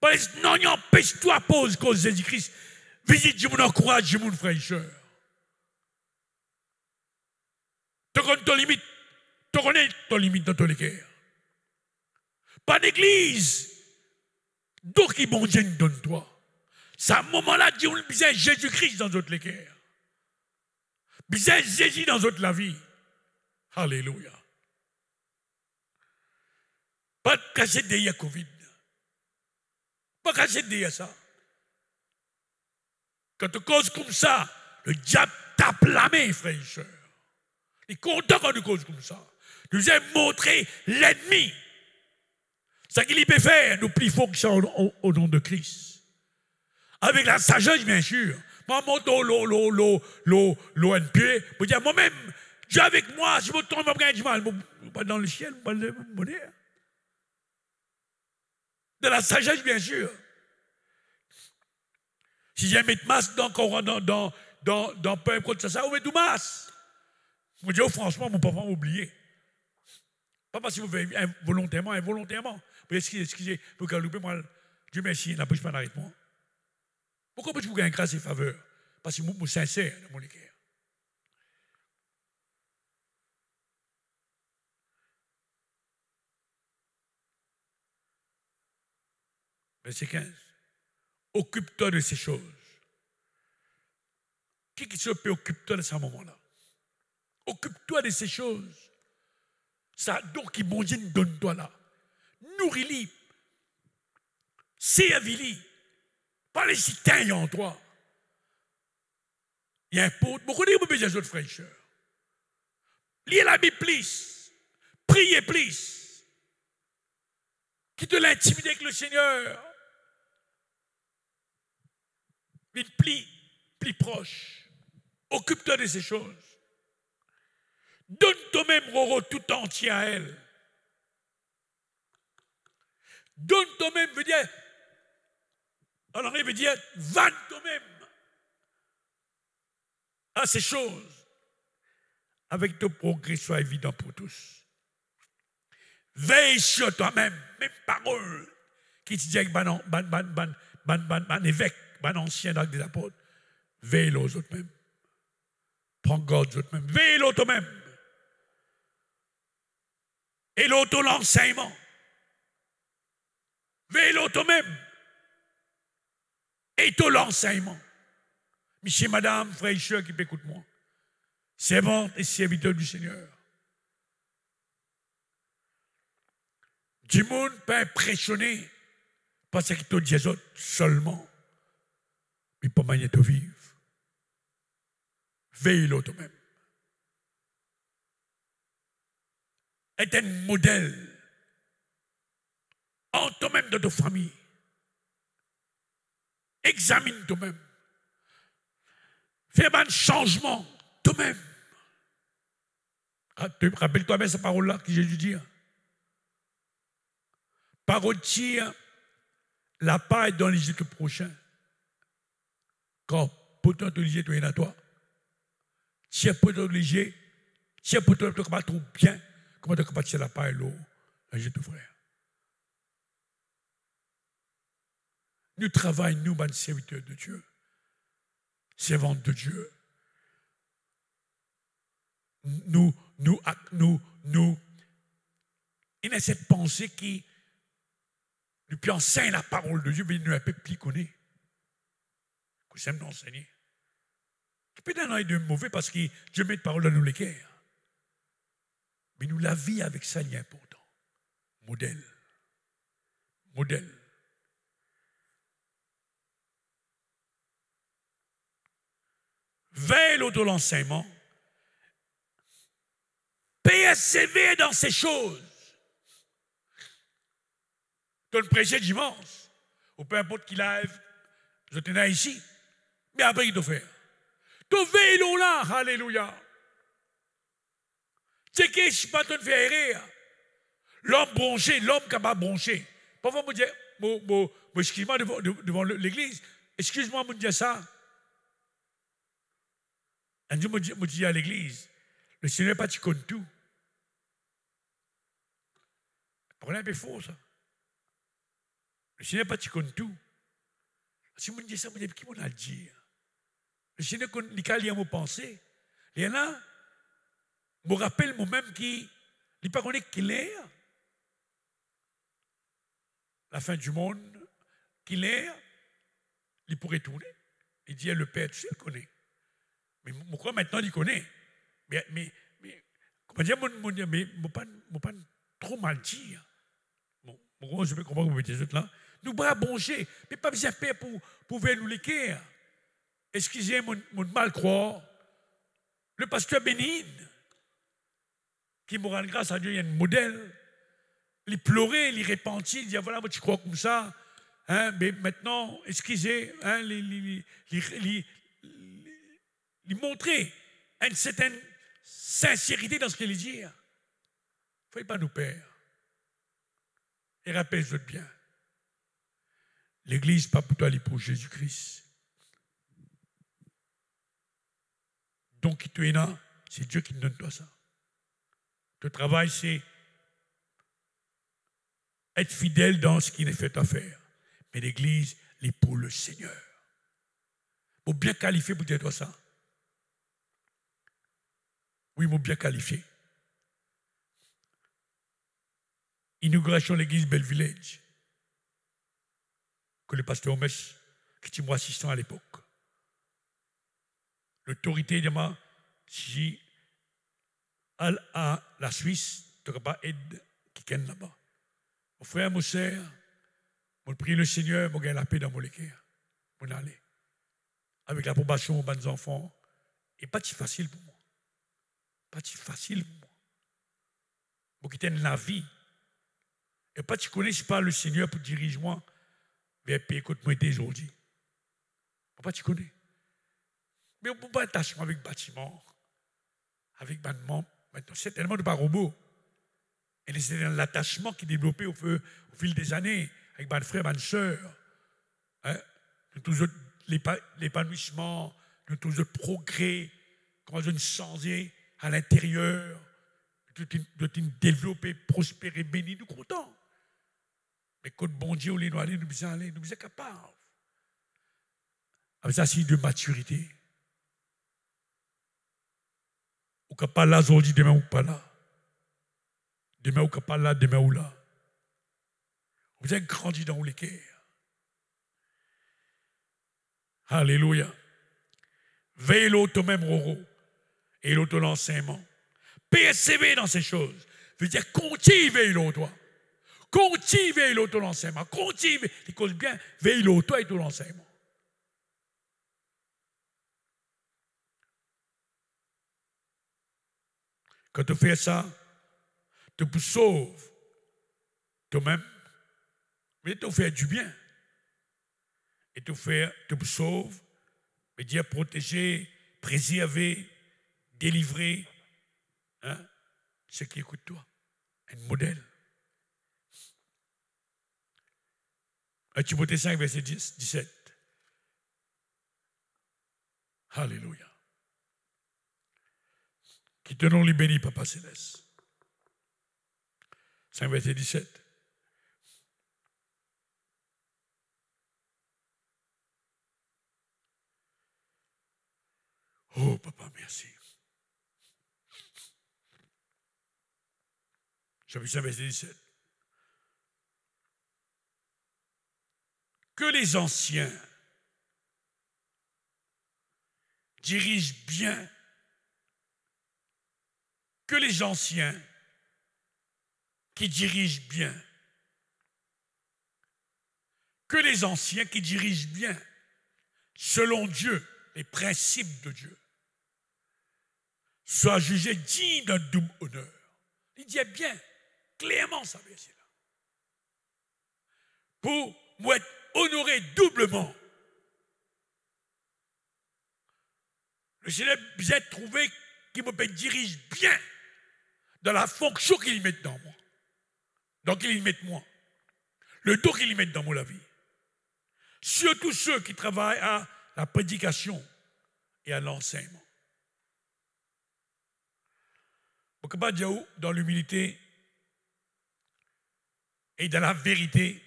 Pas les non, empêche-toi, pause, cause de Jésus-Christ. Visite, je m'encourage, je mon frère et soeur. Tu connais ton limite. Tu connais ton limite dans ton cœur. Pas d'église. Donc, qui bon Dieu donne-toi. C'est à un moment-là, Dieu a besoin de Jésus-Christ dans notre cœur. Besoin de Jésus dans notre la vie. Alléluia. Pas de cacher derrière Covid. Pas cacher derrière ça. Quand tu causes comme ça, le diable tape la main, frère et soeur. Il est content quand tu causes comme ça. Nous aimons montrer l'ennemi. Ce qu'il peut faire, nous plus fort que ça au nom de Christ. Avec la sagesse, bien sûr. Moi, mon l'ONP, vous dire moi-même, Dieu avec moi, si je me trompe, je vais mal. Pas dans le ciel, pas dans le monde. De la sagesse, bien sûr. Si j'ai mis de masse dans peu importe ça, on met tout masse. Je me dis, oh, franchement, mon papa m'a oublié. Pas parce que vous faites volontairement, involontairement. Excusez, vous galoupez moi, Dieu merci, n'a pas d'arrêt moi. Pourquoi peux-tu vous gagner grâce et faveur? Parce que je suis sincère dans mon cœur. Verset 15. Occupe-toi de ces choses. Qui se préoccupe-toi de ce moment-là? Occupe-toi de ces choses. Ça, donc, qui bon Dieu donne-toi là. Nourris-les. Servis-les. Pas les citains en toi. Il y a un pot. Beaucoup de gens ont besoin d'autres frères et sœurs. Lisez la Bible plus. Priez plus. Quitte l'intimité avec le Seigneur. Vite plus proche. Occupe-toi de ces choses. Donne toi-même, Roro, tout entier à elle. Donne toi-même, veut dire, alors il veut dire, vanne toi-même à ces choses, avec ton progrès soit évident pour tous. Veille sur toi-même, même parole, qui te dit avec ban évêque, ban ancien d'acte des apôtres, veille aux autres même. Prends garde aux autres même. Veille l'autre même. Et l'autre l'enseignement. Veille l'autre même. Et tout l'enseignement. Monsieur, madame, frère et soeur qui écoute moi. Servante et serviteur du Seigneur. Du monde peut impressionner parce qu'il te dit les autres seulement. Mais pas manier de vivre. Veille l'autre même. Est un modèle en toi-même de ta famille. Examine toi-même. Fais un changement toi-même. Rappelle-toi bien cette parole-là que Jésus dit. Parole tire la paille dans l'Égypte prochain. Quand pourtant te lier, tu es à toi. Si tu es obligé, si tu es capable de bien, comment tu es capable de tirer la paille l'eau dans l'Égypte, frère? Nous travaillons, nous, les serviteurs de Dieu, servantes de Dieu. Nous, il y a cette pensée qui nous enseigne la parole de Dieu, mais nous ne peut plus connaître. Que ça nous enseigne. Tu peux donner de mauvais parce que Dieu met de parole dans nous les cœurs. Mais nous, la vie avec ça, il est important. Modèle. Modèle. Veille l'autre l'enseignement. Persévère dans ces choses. Tu le prêcher dimanche, ou peu importe qui lève, je t'en ai ici. Mais après, il te fait. Tu veilles là, alléluia. C'est que je ne suis pas te faire rire. L'homme bronché, l'homme capable de broncher. Parfois, je dis, excuse-moi devant l'église, excuse-moi de dire ça. Un jour, je dis à l'église, le Seigneur n'est pas tu connais tout. C'est un peu faux, ça. Le Seigneur n'est pas tu connais tout. Si je dis ça, je dis, qui m'en a dit? Le Seigneur, il a mon pensée. Il y en a, je me rappelle moi-même qu'il n'est pas connu qu'il est. La fin du monde, qu'il est, il pourrait tourner. Il dit, le Père, tu sais, il connaît. Mais pourquoi maintenant il connaît? Mais comment dire, mais pas trop mal dire. Bon, je peux comprendre que vous mettez les autres là. Nous bras bronchés, mais pas besoin de faire pour nous les cœurs. Excusez mon mal croire. Le pasteur Bénin, qui me rend grâce à Dieu, il y a un modèle. Il pleurait, il repentit, il dit voilà, moi tu crois comme ça. Hein, mais maintenant, excusez, hein, il montrait une certaine sincérité dans ce qu'il dit. Il ne faut pas nous perdre. Et rappelle-toi bien. L'église, pas pour toi, elle est pour Jésus-Christ. Donc, qui tu es là, c'est Dieu qui te donne toi ça. Ton travail, c'est être fidèle dans ce qu'il est fait à faire. Mais l'église, elle est pour le Seigneur. Pour bien qualifier pour dire toi ça. Oui, il m'a bien qualifié. Inauguration de l'église Belle Village. Que le pasteur Omes, qui était mon assistant à l'époque. L'autorité de moi, si à la Suisse, tu n'auras pas aide qui est là-bas. Mon frère, mon sœur, je prie le Seigneur, je gagne la paix dans mon cœur. Je aller. Avec l'approbation de mes enfants. Et pas si facile pour moi. Pas si facile pour moi. Je quitte la vie. Et pas si connais pas le Seigneur pour diriger moi vers le pays que moi été aujourd'hui. Pas si connais. Mais on ne peut pas attachement avec bâtiment, avec bâtiment. Maintenant, c'est tellement de pas robot. Et c'est l'attachement qui est développé au fil des années, avec mes frères, mes soeurs. Hein? Toujours l'épanouissement, toujours le progrès, comment je me changer à l'intérieur, de développer, prospérer, béni, nous contents. Mais quand bon Dieu, nous allons aller, nous sommes capables. Avec ça, c'est de maturité. Ou qu'on pas là aujourd'hui, demain ou pas là. Demain ou qu'on pas là, demain ou là. Vous avez grandi dans les cœurs. Alléluia. Veille l'autre même roro. Et l'autre l'enseignement. Persévère dans ces choses. Veut dire cultive l'autre. Cultive l'autre l'enseignement. Cultive. Il cause bien. Veille l'autre et tout l'enseignement. Quand tu fais ça, tu te sauves toi-même, mais tu fais du bien. et te faire, te sauve, mais Dieu protéger, préserver, délivrer, hein, ceux qui écoutent toi. Un modèle. 1 Timothée 5, verset 17. Alléluia. Qui te nom les bénis, Papa Céleste. 5, verset 17. Oh, Papa, merci. Chapitre 5, verset 17. Que les anciens dirigent bien, que les anciens qui dirigent bien, que les anciens qui dirigent bien, selon Dieu, les principes de Dieu, soient jugés dignes d'un double honneur. Il dit bien, clairement ça, verset là. Pour être honoré doublement. Le Seigneur bien trouvé qui me dirige bien dans la fonction qu'il met dans moi. Donc il met moi. Le don qu'il met dans la vie. Surtout ceux qui travaillent à la prédication et à l'enseignement. Dans l'humilité et dans la vérité,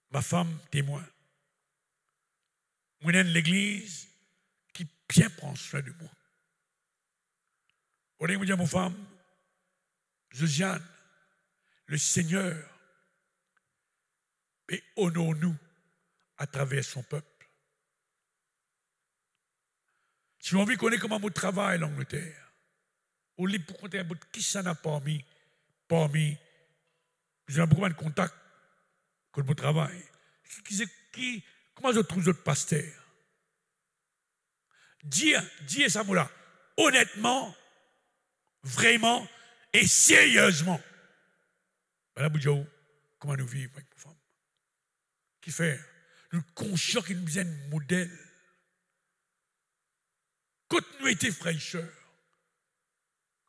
ma femme témoin. Moi, l'église qui bien prend soin de moi. On est dire, mon femme, Josiane, le Seigneur, et honore-nous à travers son peuple. Si on veut connaître comment on travaille en Angleterre, on lit pour compter un bout qui s'en a parmi, j'ai beaucoup de contacts que mon travail. Comment je trouve votre pasteur? Dire ça, là, honnêtement, vraiment et sérieusement. Madame Boudjaou, comment nous vivons avec nos femmes? Qui fait? Nous conscients qu'il nous a un modèle. Continuité, fraîcheur.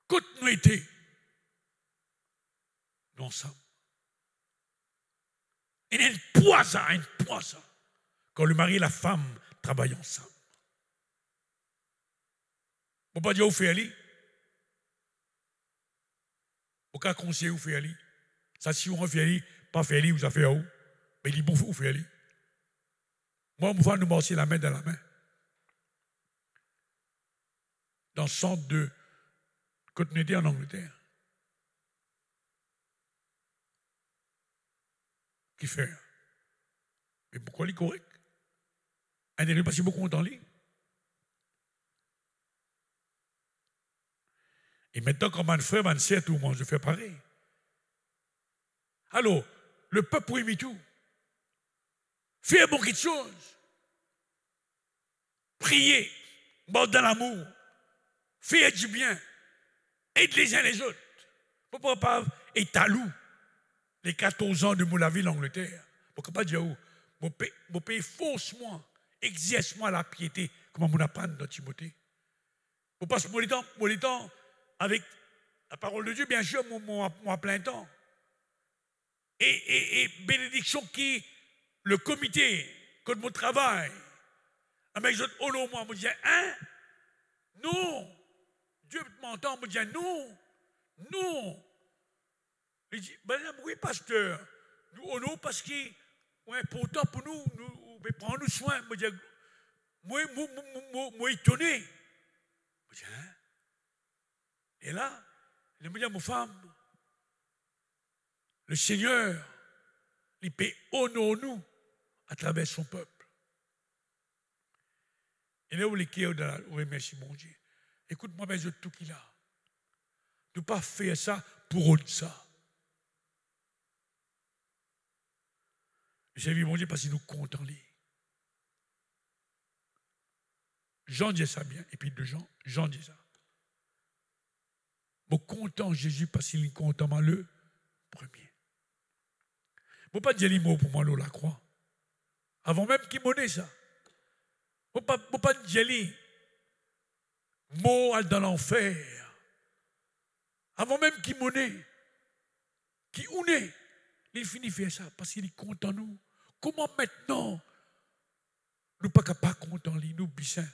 Continuité. Nous ensemble. Il y a une poids ça. Quand le mari et la femme travaillent ensemble. On ne peut pas dire où fait aller. Aucun conseiller où fait aller. Ça, si on fait aller, pas fait aller, vous avez fait où? Mais il dit bon, où fait aller. Moi, on va nous marcher la main dans la main. Dans le centre de continuité en Angleterre. Qui fait? Mais pourquoi il est correct? Un des passé beaucoup dans lui. Et maintenant, comme un frère, un sœur, tout le monde, je fais pareil. Alors, le peuple aime tout. Faire beaucoup de choses. Prier, dans l'amour, faire du bien, aider les uns les autres. Pourquoi pas étalou les 14 ans de la ville en Angleterre? Pourquoi pas dire, mon pays force-moi, exerce-moi la piété, comme on apprend dans Timothée. Pour passer mon temps avec la parole de Dieu, bien sûr, moi plein temps. Et bénédiction qui, le comité, que mon travail, avec les autres, moi, me dit, hein? Non! Dieu m'entend, me dit, non! Il dit, ben oui, pasteur, nous honorons parce que c'est important pour nous prendre soin. Me dit, moi, étonné. Me dit, hein? Et là, il me dit à ma femme, le Seigneur, il peut honorer nous à travers son peuple. Et là où les cœurs remercie mon Dieu. Écoute-moi, mais je tout qu'il a. Ne pas faire ça pour autre ça. J'ai vu mon Dieu parce qu'il nous compte en lui. Jean dit ça bien, et puis de Jean dit ça. Bon, content Jésus parce qu'il est content le premier. Je ne peux pas dire les mots pour moi, la croix. Avant même qu'il monnaie ça. Faut pas dire mot dans l'enfer. Avant même qu'il monnaie, qui est, il finit de faire ça parce qu'il est content nous. Comment maintenant nous ne sommes pas capables de content lui, nous bissins,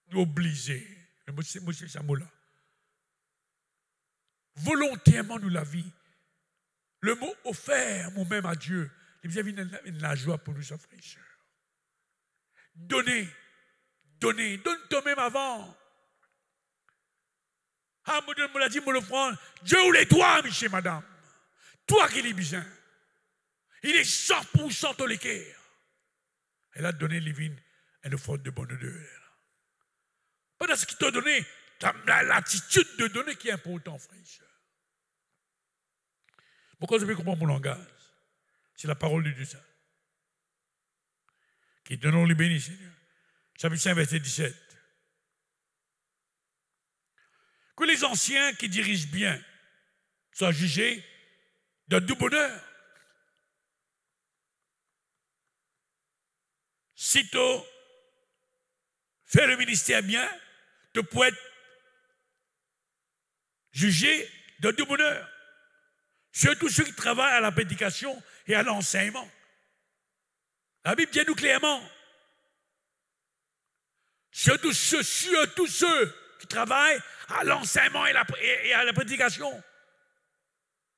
nous obligés, c'est ça mot là. Volontairement nous la vie. Le mot offert, moi-même à Dieu, il y a la joie pour nous, frères et sœurs. Donne toi-même avant. Ah, me l'a dit, me le prendre. Dieu ou les toi, monsieur, madame. Toi qui l'es bien. Il est 100% toléquer. Elle a donné Livine une offrande de bonne odeur. Pendant ce qu'il t'a donné, tu as l'attitude de donner qui est important, frère et sœur. Pourquoi je peux comprendre mon langage? C'est la parole de Dieu, ça. Qui donnons les bénis, Seigneur. Chapitre 5, verset 17. Que les anciens qui dirigent bien soient jugés de tout bonheur. Si tu fais le ministère bien, tu peux être jugé de tout bonheur. Surtout ceux qui travaillent à la prédication et à l'enseignement. La Bible dit nous clairement. Surtout ceux qui travaillent à l'enseignement et à la prédication.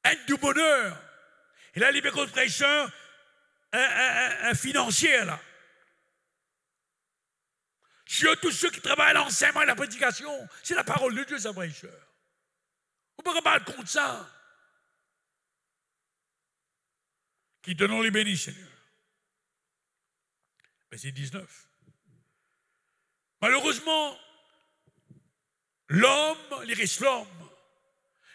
Un du bonheur. Et là, il y a des prêcheurs un financier là. Surtout ceux qui travaillent à l'enseignement et à la prédication. C'est la parole de Dieu, ça, prêcheur. On ne peut pas parler contre ça. Qui donnons les bénis, Seigneur. Verset 19. Malheureusement, l'homme, il reste l'homme.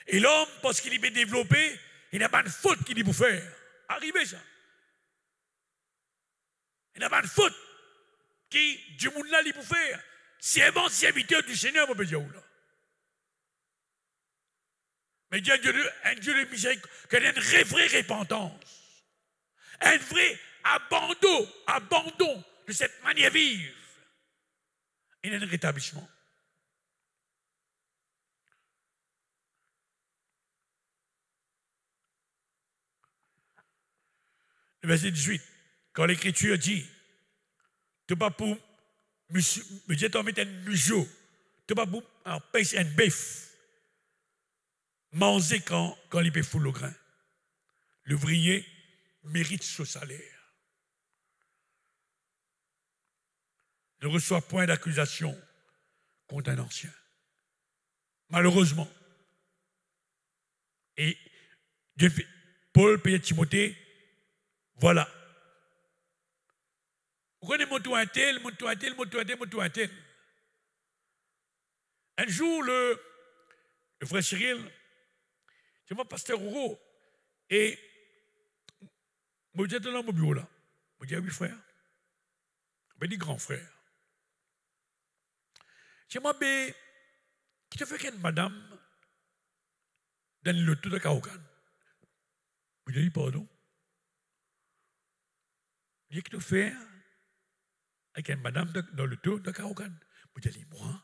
Et l'homme, parce qu'il est développé, il n'a pas de faute qu'il peut faire. Arrivé ça. Il n'a pas de faute qui, du monde là, il peut faire. Servant, serviteur du Seigneur, on peut dire où là. Mais Dieu, un Dieu de miséricorde, qui a une vraie repentance. Un vrai abandon de cette manière vive. Il y a un rétablissement. Le verset 18, quand l'Écriture dit, tu n'as pas pour me dire, tu vas mettre un museau, tu n'as pas pour pêcher un bœuf, manger quand il peut fouler le grain. L'ouvrier mérite son salaire. Ne reçoit point d'accusation contre un ancien. Malheureusement. Et Paul paye Timothée, voilà. Vous connaissez mon tel. Un jour, le frère Cyril, c'est moi, pasteur Roro, et je me dis, dans mon bureau là. Je me dis, oui, frère. Je me dis, grand frère. Je me dis, qui te fait qu'une madame dans le tout de Kaokan? Je me dis, pardon. Je dis, qui te fait avec une madame dans le tout de Kaokan? Je me dis, moi.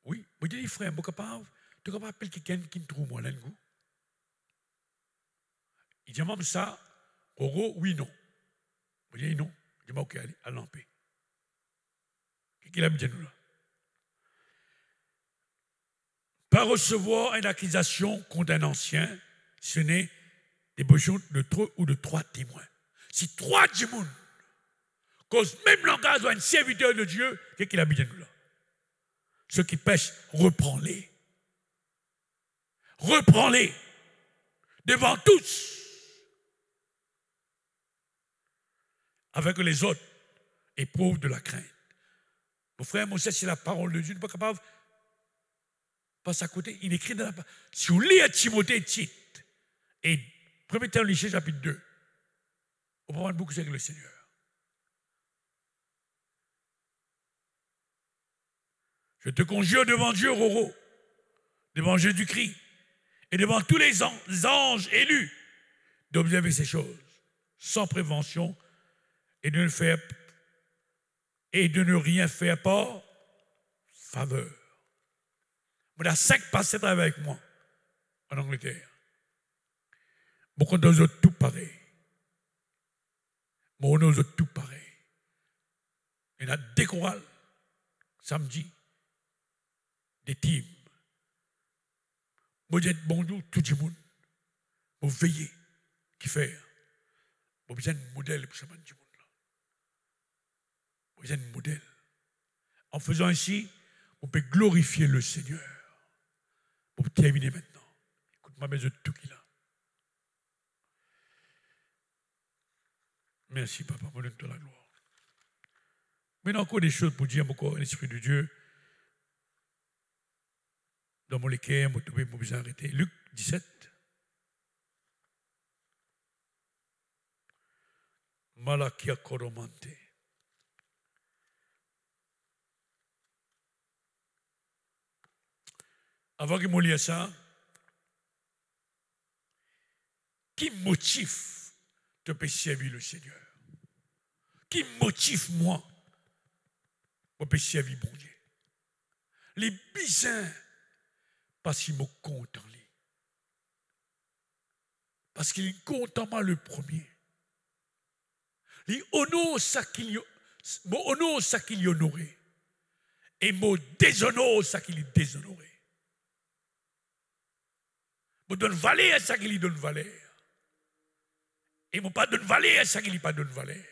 Oui. Je me dis, frère, je suis capable d'appeler quelqu'un qui me trouve moi là. Il dit, même ça, Roro, oui, non. Je dis, non. Je dis, ok, allez, allons en paix. Qu'est-ce qu'il a dit nous là? Pas recevoir une accusation contre un ancien, ce n'est des besoins de 2 ou de 3 témoins. Si 3 témoins cause même langage d'un serviteur de Dieu, qu'est-ce qu'il a dit nous là? Ceux qui pêchent, reprends-les. Reprends-les devant tous. Avec les autres, éprouve de la crainte. Mon frère, mon frère, c'est la parole de Dieu. Il n'est pas capable de passer à côté. Il écrit dans la parole. Si vous lisez Timothée, Tite, et 1 Thessaloniciens, chapitre 2, on peut prendre beaucoup avec le Seigneur. Je te conjure devant Dieu, Roro, devant Jésus-Christ, et devant tous les anges élus, d'observer ces choses sans prévention et de ne rien faire par faveur. Il y a 5 passés avec moi en Angleterre. Beaucoup de autres tout pareil. Beaucoup de autres tout pareil. Il y a des chorales samedi, des teams. Vous êtes bonjour tout le monde. Vous veillez qui faire. Vous avez un modèle pour ce monde. Vous avez un modèle. En faisant ainsi, vous pouvez glorifier le Seigneur. Pour terminer maintenant. Écoute-moi, mais je tout qu'il a. Merci, papa, moi donne-toi la gloire. Maintenant, encore des choses pour dire encore l'Esprit de Dieu. Dans mon équerre, je vais vous arrêter. Luc 17. Malakia Koromante. Avant que je lise ça, qui motive de servir le Seigneur? Qui motive moi pour servir bon Dieu? Les bisins, parce qu'ils me comptent en lui. Parce qu'il est content moi le premier. Il honore ça qu'il honoré. Et me déshonore ça qu'il est déshonoré. Je donne valeur à ça qu'il lui donne valeur. Et je ne pas donne valeur à ça qu'il lui pas donne valeur.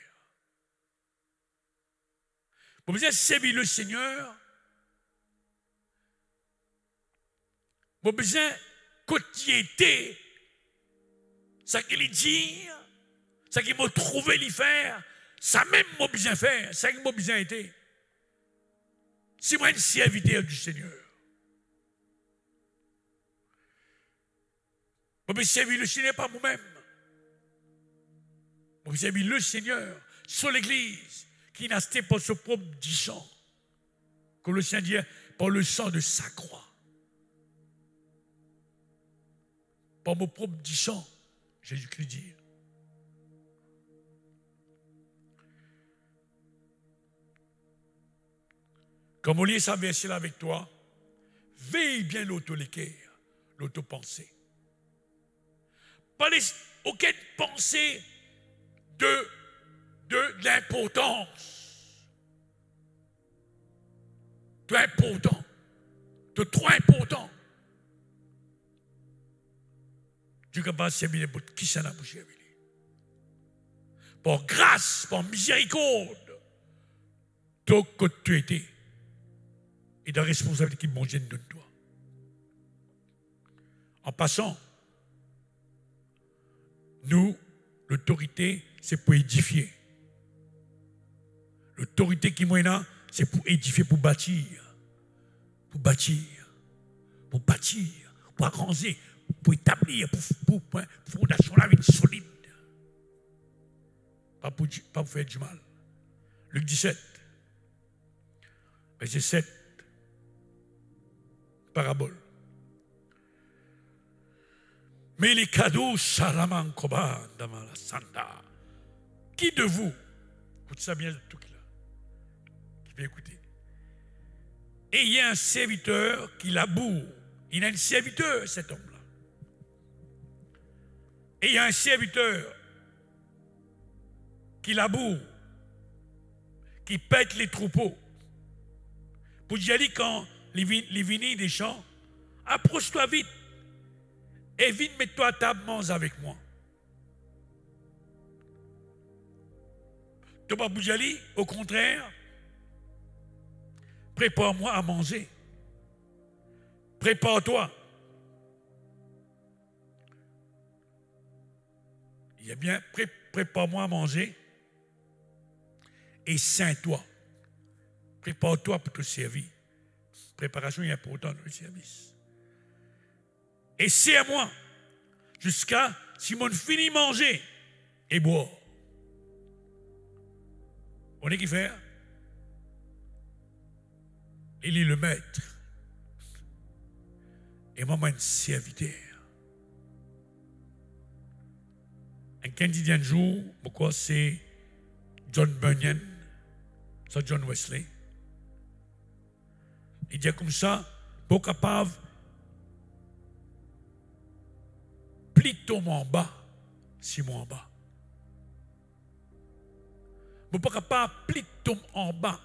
Vous besoin servir le Seigneur. Vous besoin quotidienneté. Ça qu'il dit, ça qu'il m'a trouvé l'y faire, ça même m'a besoin faire, ça qu'il m'a besoin été. C'est moi un serviteur du Seigneur. Je vais servir le Seigneur par moi-même. Je vais servir le Seigneur sur l'Église qui n'a été pas son propre du sang. Colossiens dit par le sang de sa croix. Par mon propre du sang, Jésus-Christ dit. Comme on lit ça verset là avec toi, veille bien l'auto-l'équerre, l'auto-pensée. Pas aucune pensée de l'importance. De important. De trop important. Dieu n'a pas servi les bouts qui s'en a bouché. Par grâce, par miséricorde, donc que tu étais, et de la responsabilité qui bon Dieu donne toi. En passant, nous, l'autorité, c'est pour édifier. L'autorité qui est là, c'est pour édifier, pour bâtir. Pour bâtir. Pour bâtir. Pour agrandir. Pour établir. Pour fondation la vie solide. Pas pour faire du mal. Luc 17. Verset 7. Parabole. Mais les cadeaux, Salaman Koba, Damala Sanda. Qui de vous, écoute ça bien, tout là, qui peut écouter, et il y a un serviteur qui laboure. Il a un serviteur, cet homme-là. Et il y a un serviteur qui laboure, qui pète les troupeaux. Pour y aller quand les vignes des champs, approche-toi vite. Et viens mets-toi à table, mange avec moi. Tu vas pas bouger, au contraire, prépare-moi à manger. Prépare-toi. Il y a bien, prépare-moi à manger. Et sains-toi. Prépare-toi pour te servir. Préparation est importante dans le service. Et c'est à moi, jusqu'à si mon fini manger et boire. On est qui fait? Il est le maître. Et moi, un serviteur. un candidat jour, pourquoi c'est John Bunyan, c'est John Wesley. Il dit comme ça, pour capable plutôt en bas, si moi en bas. Pour pas capable plutôt en bas,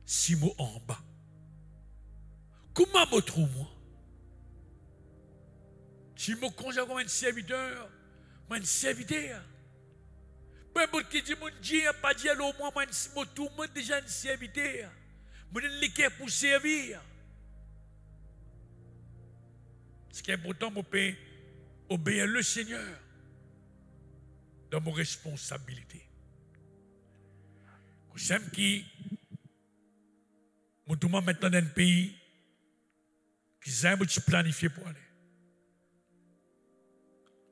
si moi en bas. Comment me trouve moi? Si je me considère comme un serviteur, moi un serviteur. Peu importe qui dit mon Dieu, pas dit alors moi, moi tout le monde déjà un serviteur. Moi je l'équerre pour servir. Ce qui est important, je peux obéir le Seigneur dans mon responsabilité. J'aime qui, moi tout le monde maintenant dans un pays qui s'aime planifié pour aller.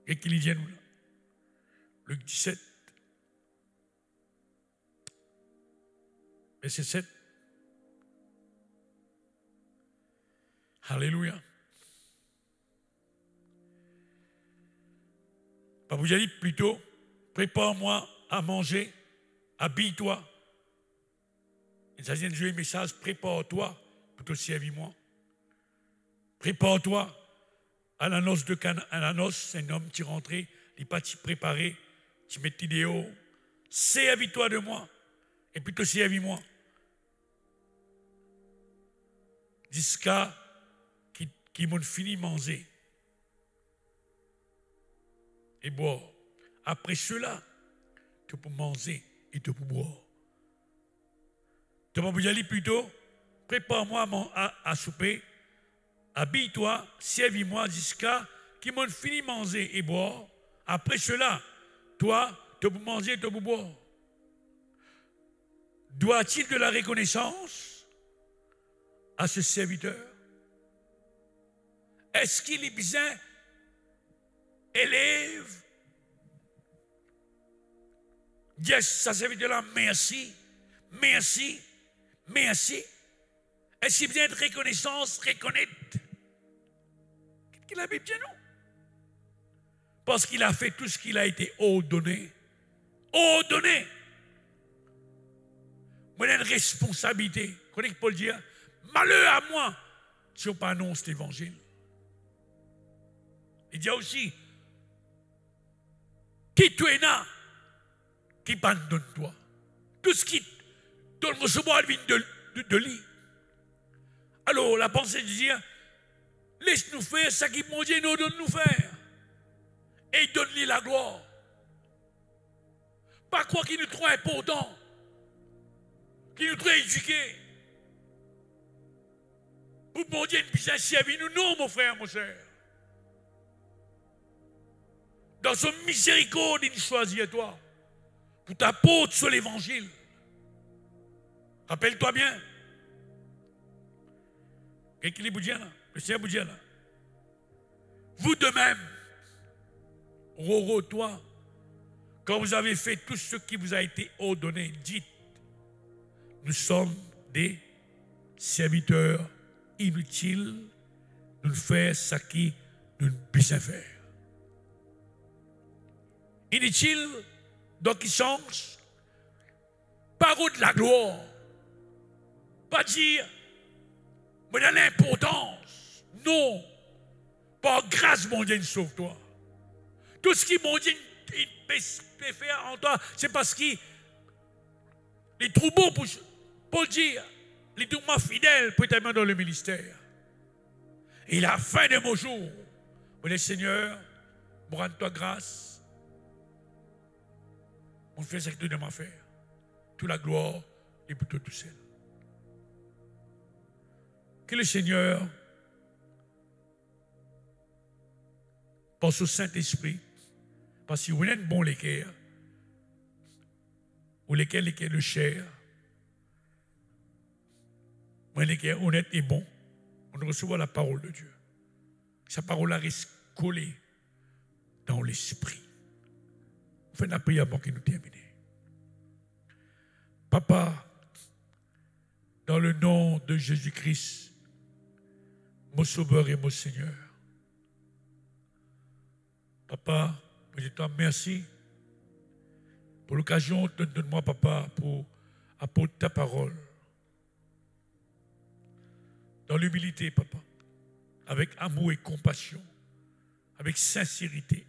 Et qu'il y vient nous là. Luc 17, verset 7. Alléluia. Pas vous dire plutôt, prépare-moi à manger, habille-toi. Et ça vient de jouer un message, prépare-toi pour te servir moi. Prépare-toi à la noce de Cana, à la noce, c'est un homme qui rentrait, il n'est pas préparé, qui met l'idéo, servis-toi de moi, et puis te servis-moi. Jusqu'à qui m'ont fini manger et boire. Après cela, tu peux manger et tu peux boire. Tu vas y aller plutôt, prépare-moi à souper, habille-toi, servis-moi jusqu'à qui m'ont fini manger et boire. Après cela, toi, tu peux manger et tu peux boire. Doit-il de la reconnaissance à ce serviteur? Est-ce qu'il est bien élève? Yes, ça serviteur-là, merci, merci, merci. Est-ce qu'il vient de reconnaissance, reconnaître? Qu'est-ce qu'il a bien nous? Parce qu'il a fait tout ce qu'il a été ordonné. Ordonné. Moi, j'ai une responsabilité. Vous connaissez Paul dire, malheur à moi si on ne pas annonce l'évangile. Il dit aussi, qui tu es là, qui donne toi. Tout ce qui donne recevoir le vin de lit. Alors, la pensée de dire, laisse-nous faire ce qui mon Dieu nous donne nous faire. Et donne-lui la gloire. Pas quoi qu'il nous trouve important, qu'il nous trouve éduqué. Pour mon Dieu, une puissance servie nous, non, mon frère, mon cher. Dans son miséricorde, il choisit toi pour t'apporter sur l'évangile. Rappelle-toi bien. Qu'est-ce qu'il est Boudiana? Le Seigneur Boudiana. Vous de même, Roro, toi, quand vous avez fait tout ce qui vous a été ordonné, dites, nous sommes des serviteurs inutiles, nous faisons ce qui nous puissions faire. Inutile, donc il change, par de la gloire, pas dire, mais dans l'importance, non, par grâce, mon Dieu, sauve-toi. Tout ce qui, mon Dieu, il peut faire en toi, c'est parce qu'il est trop beau pour le dire, il est tellement fidèle pour être dans le ministère. Et la fin de mon jour, mon Dieu Seigneur, me rends-toi grâce. On fait ce que tu dois faire. Toute la gloire est pour toi tout seul. Que le Seigneur, pense au Saint-Esprit, parce que vous êtes bon l'équerre, ou l'équerre le chair, moi l'équerre honnête et bon, on reçoit la parole de Dieu. Sa parole reste collée dans l'esprit. On fait la prière avant que nous terminions. Papa, dans le nom de Jésus-Christ, mon Sauveur et mon Seigneur, Papa, Je te remercie pour l'occasion que donne-moi, papa, pour apporter ta parole. Dans l'humilité, papa, avec amour et compassion, avec sincérité,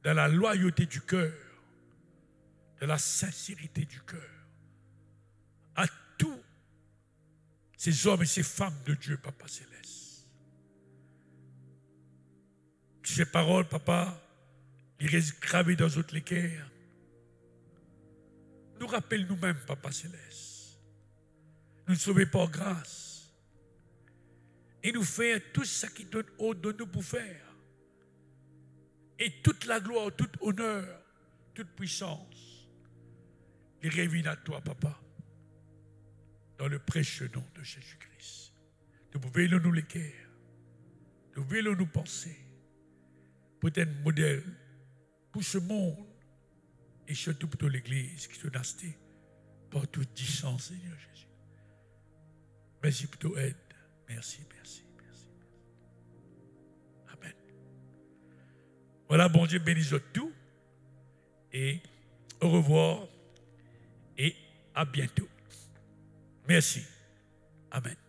dans la loyauté du cœur, dans la sincérité du cœur, à tous ces hommes et ces femmes de Dieu, papa céleste. Ces paroles, papa, ils restent gravées dans notre cœur. Nous rappelle nous-mêmes, papa céleste. Nous sauvons par grâce. Et nous faisons tout ce qui donne haut de nous pour faire. Et toute la gloire, tout honneur, toute puissance, il revient à toi, papa, dans le précieux nom de Jésus-Christ. Nous pouvons nous les cœurs, nous voulons nous penser, pour être un modèle pour ce monde et surtout pour l'Église qui se dynastie par toute distance, Seigneur Jésus. Merci pour ton aide. Merci, merci, merci. Amen. Voilà, bon Dieu bénisse tout. Et au revoir et à bientôt. Merci. Amen.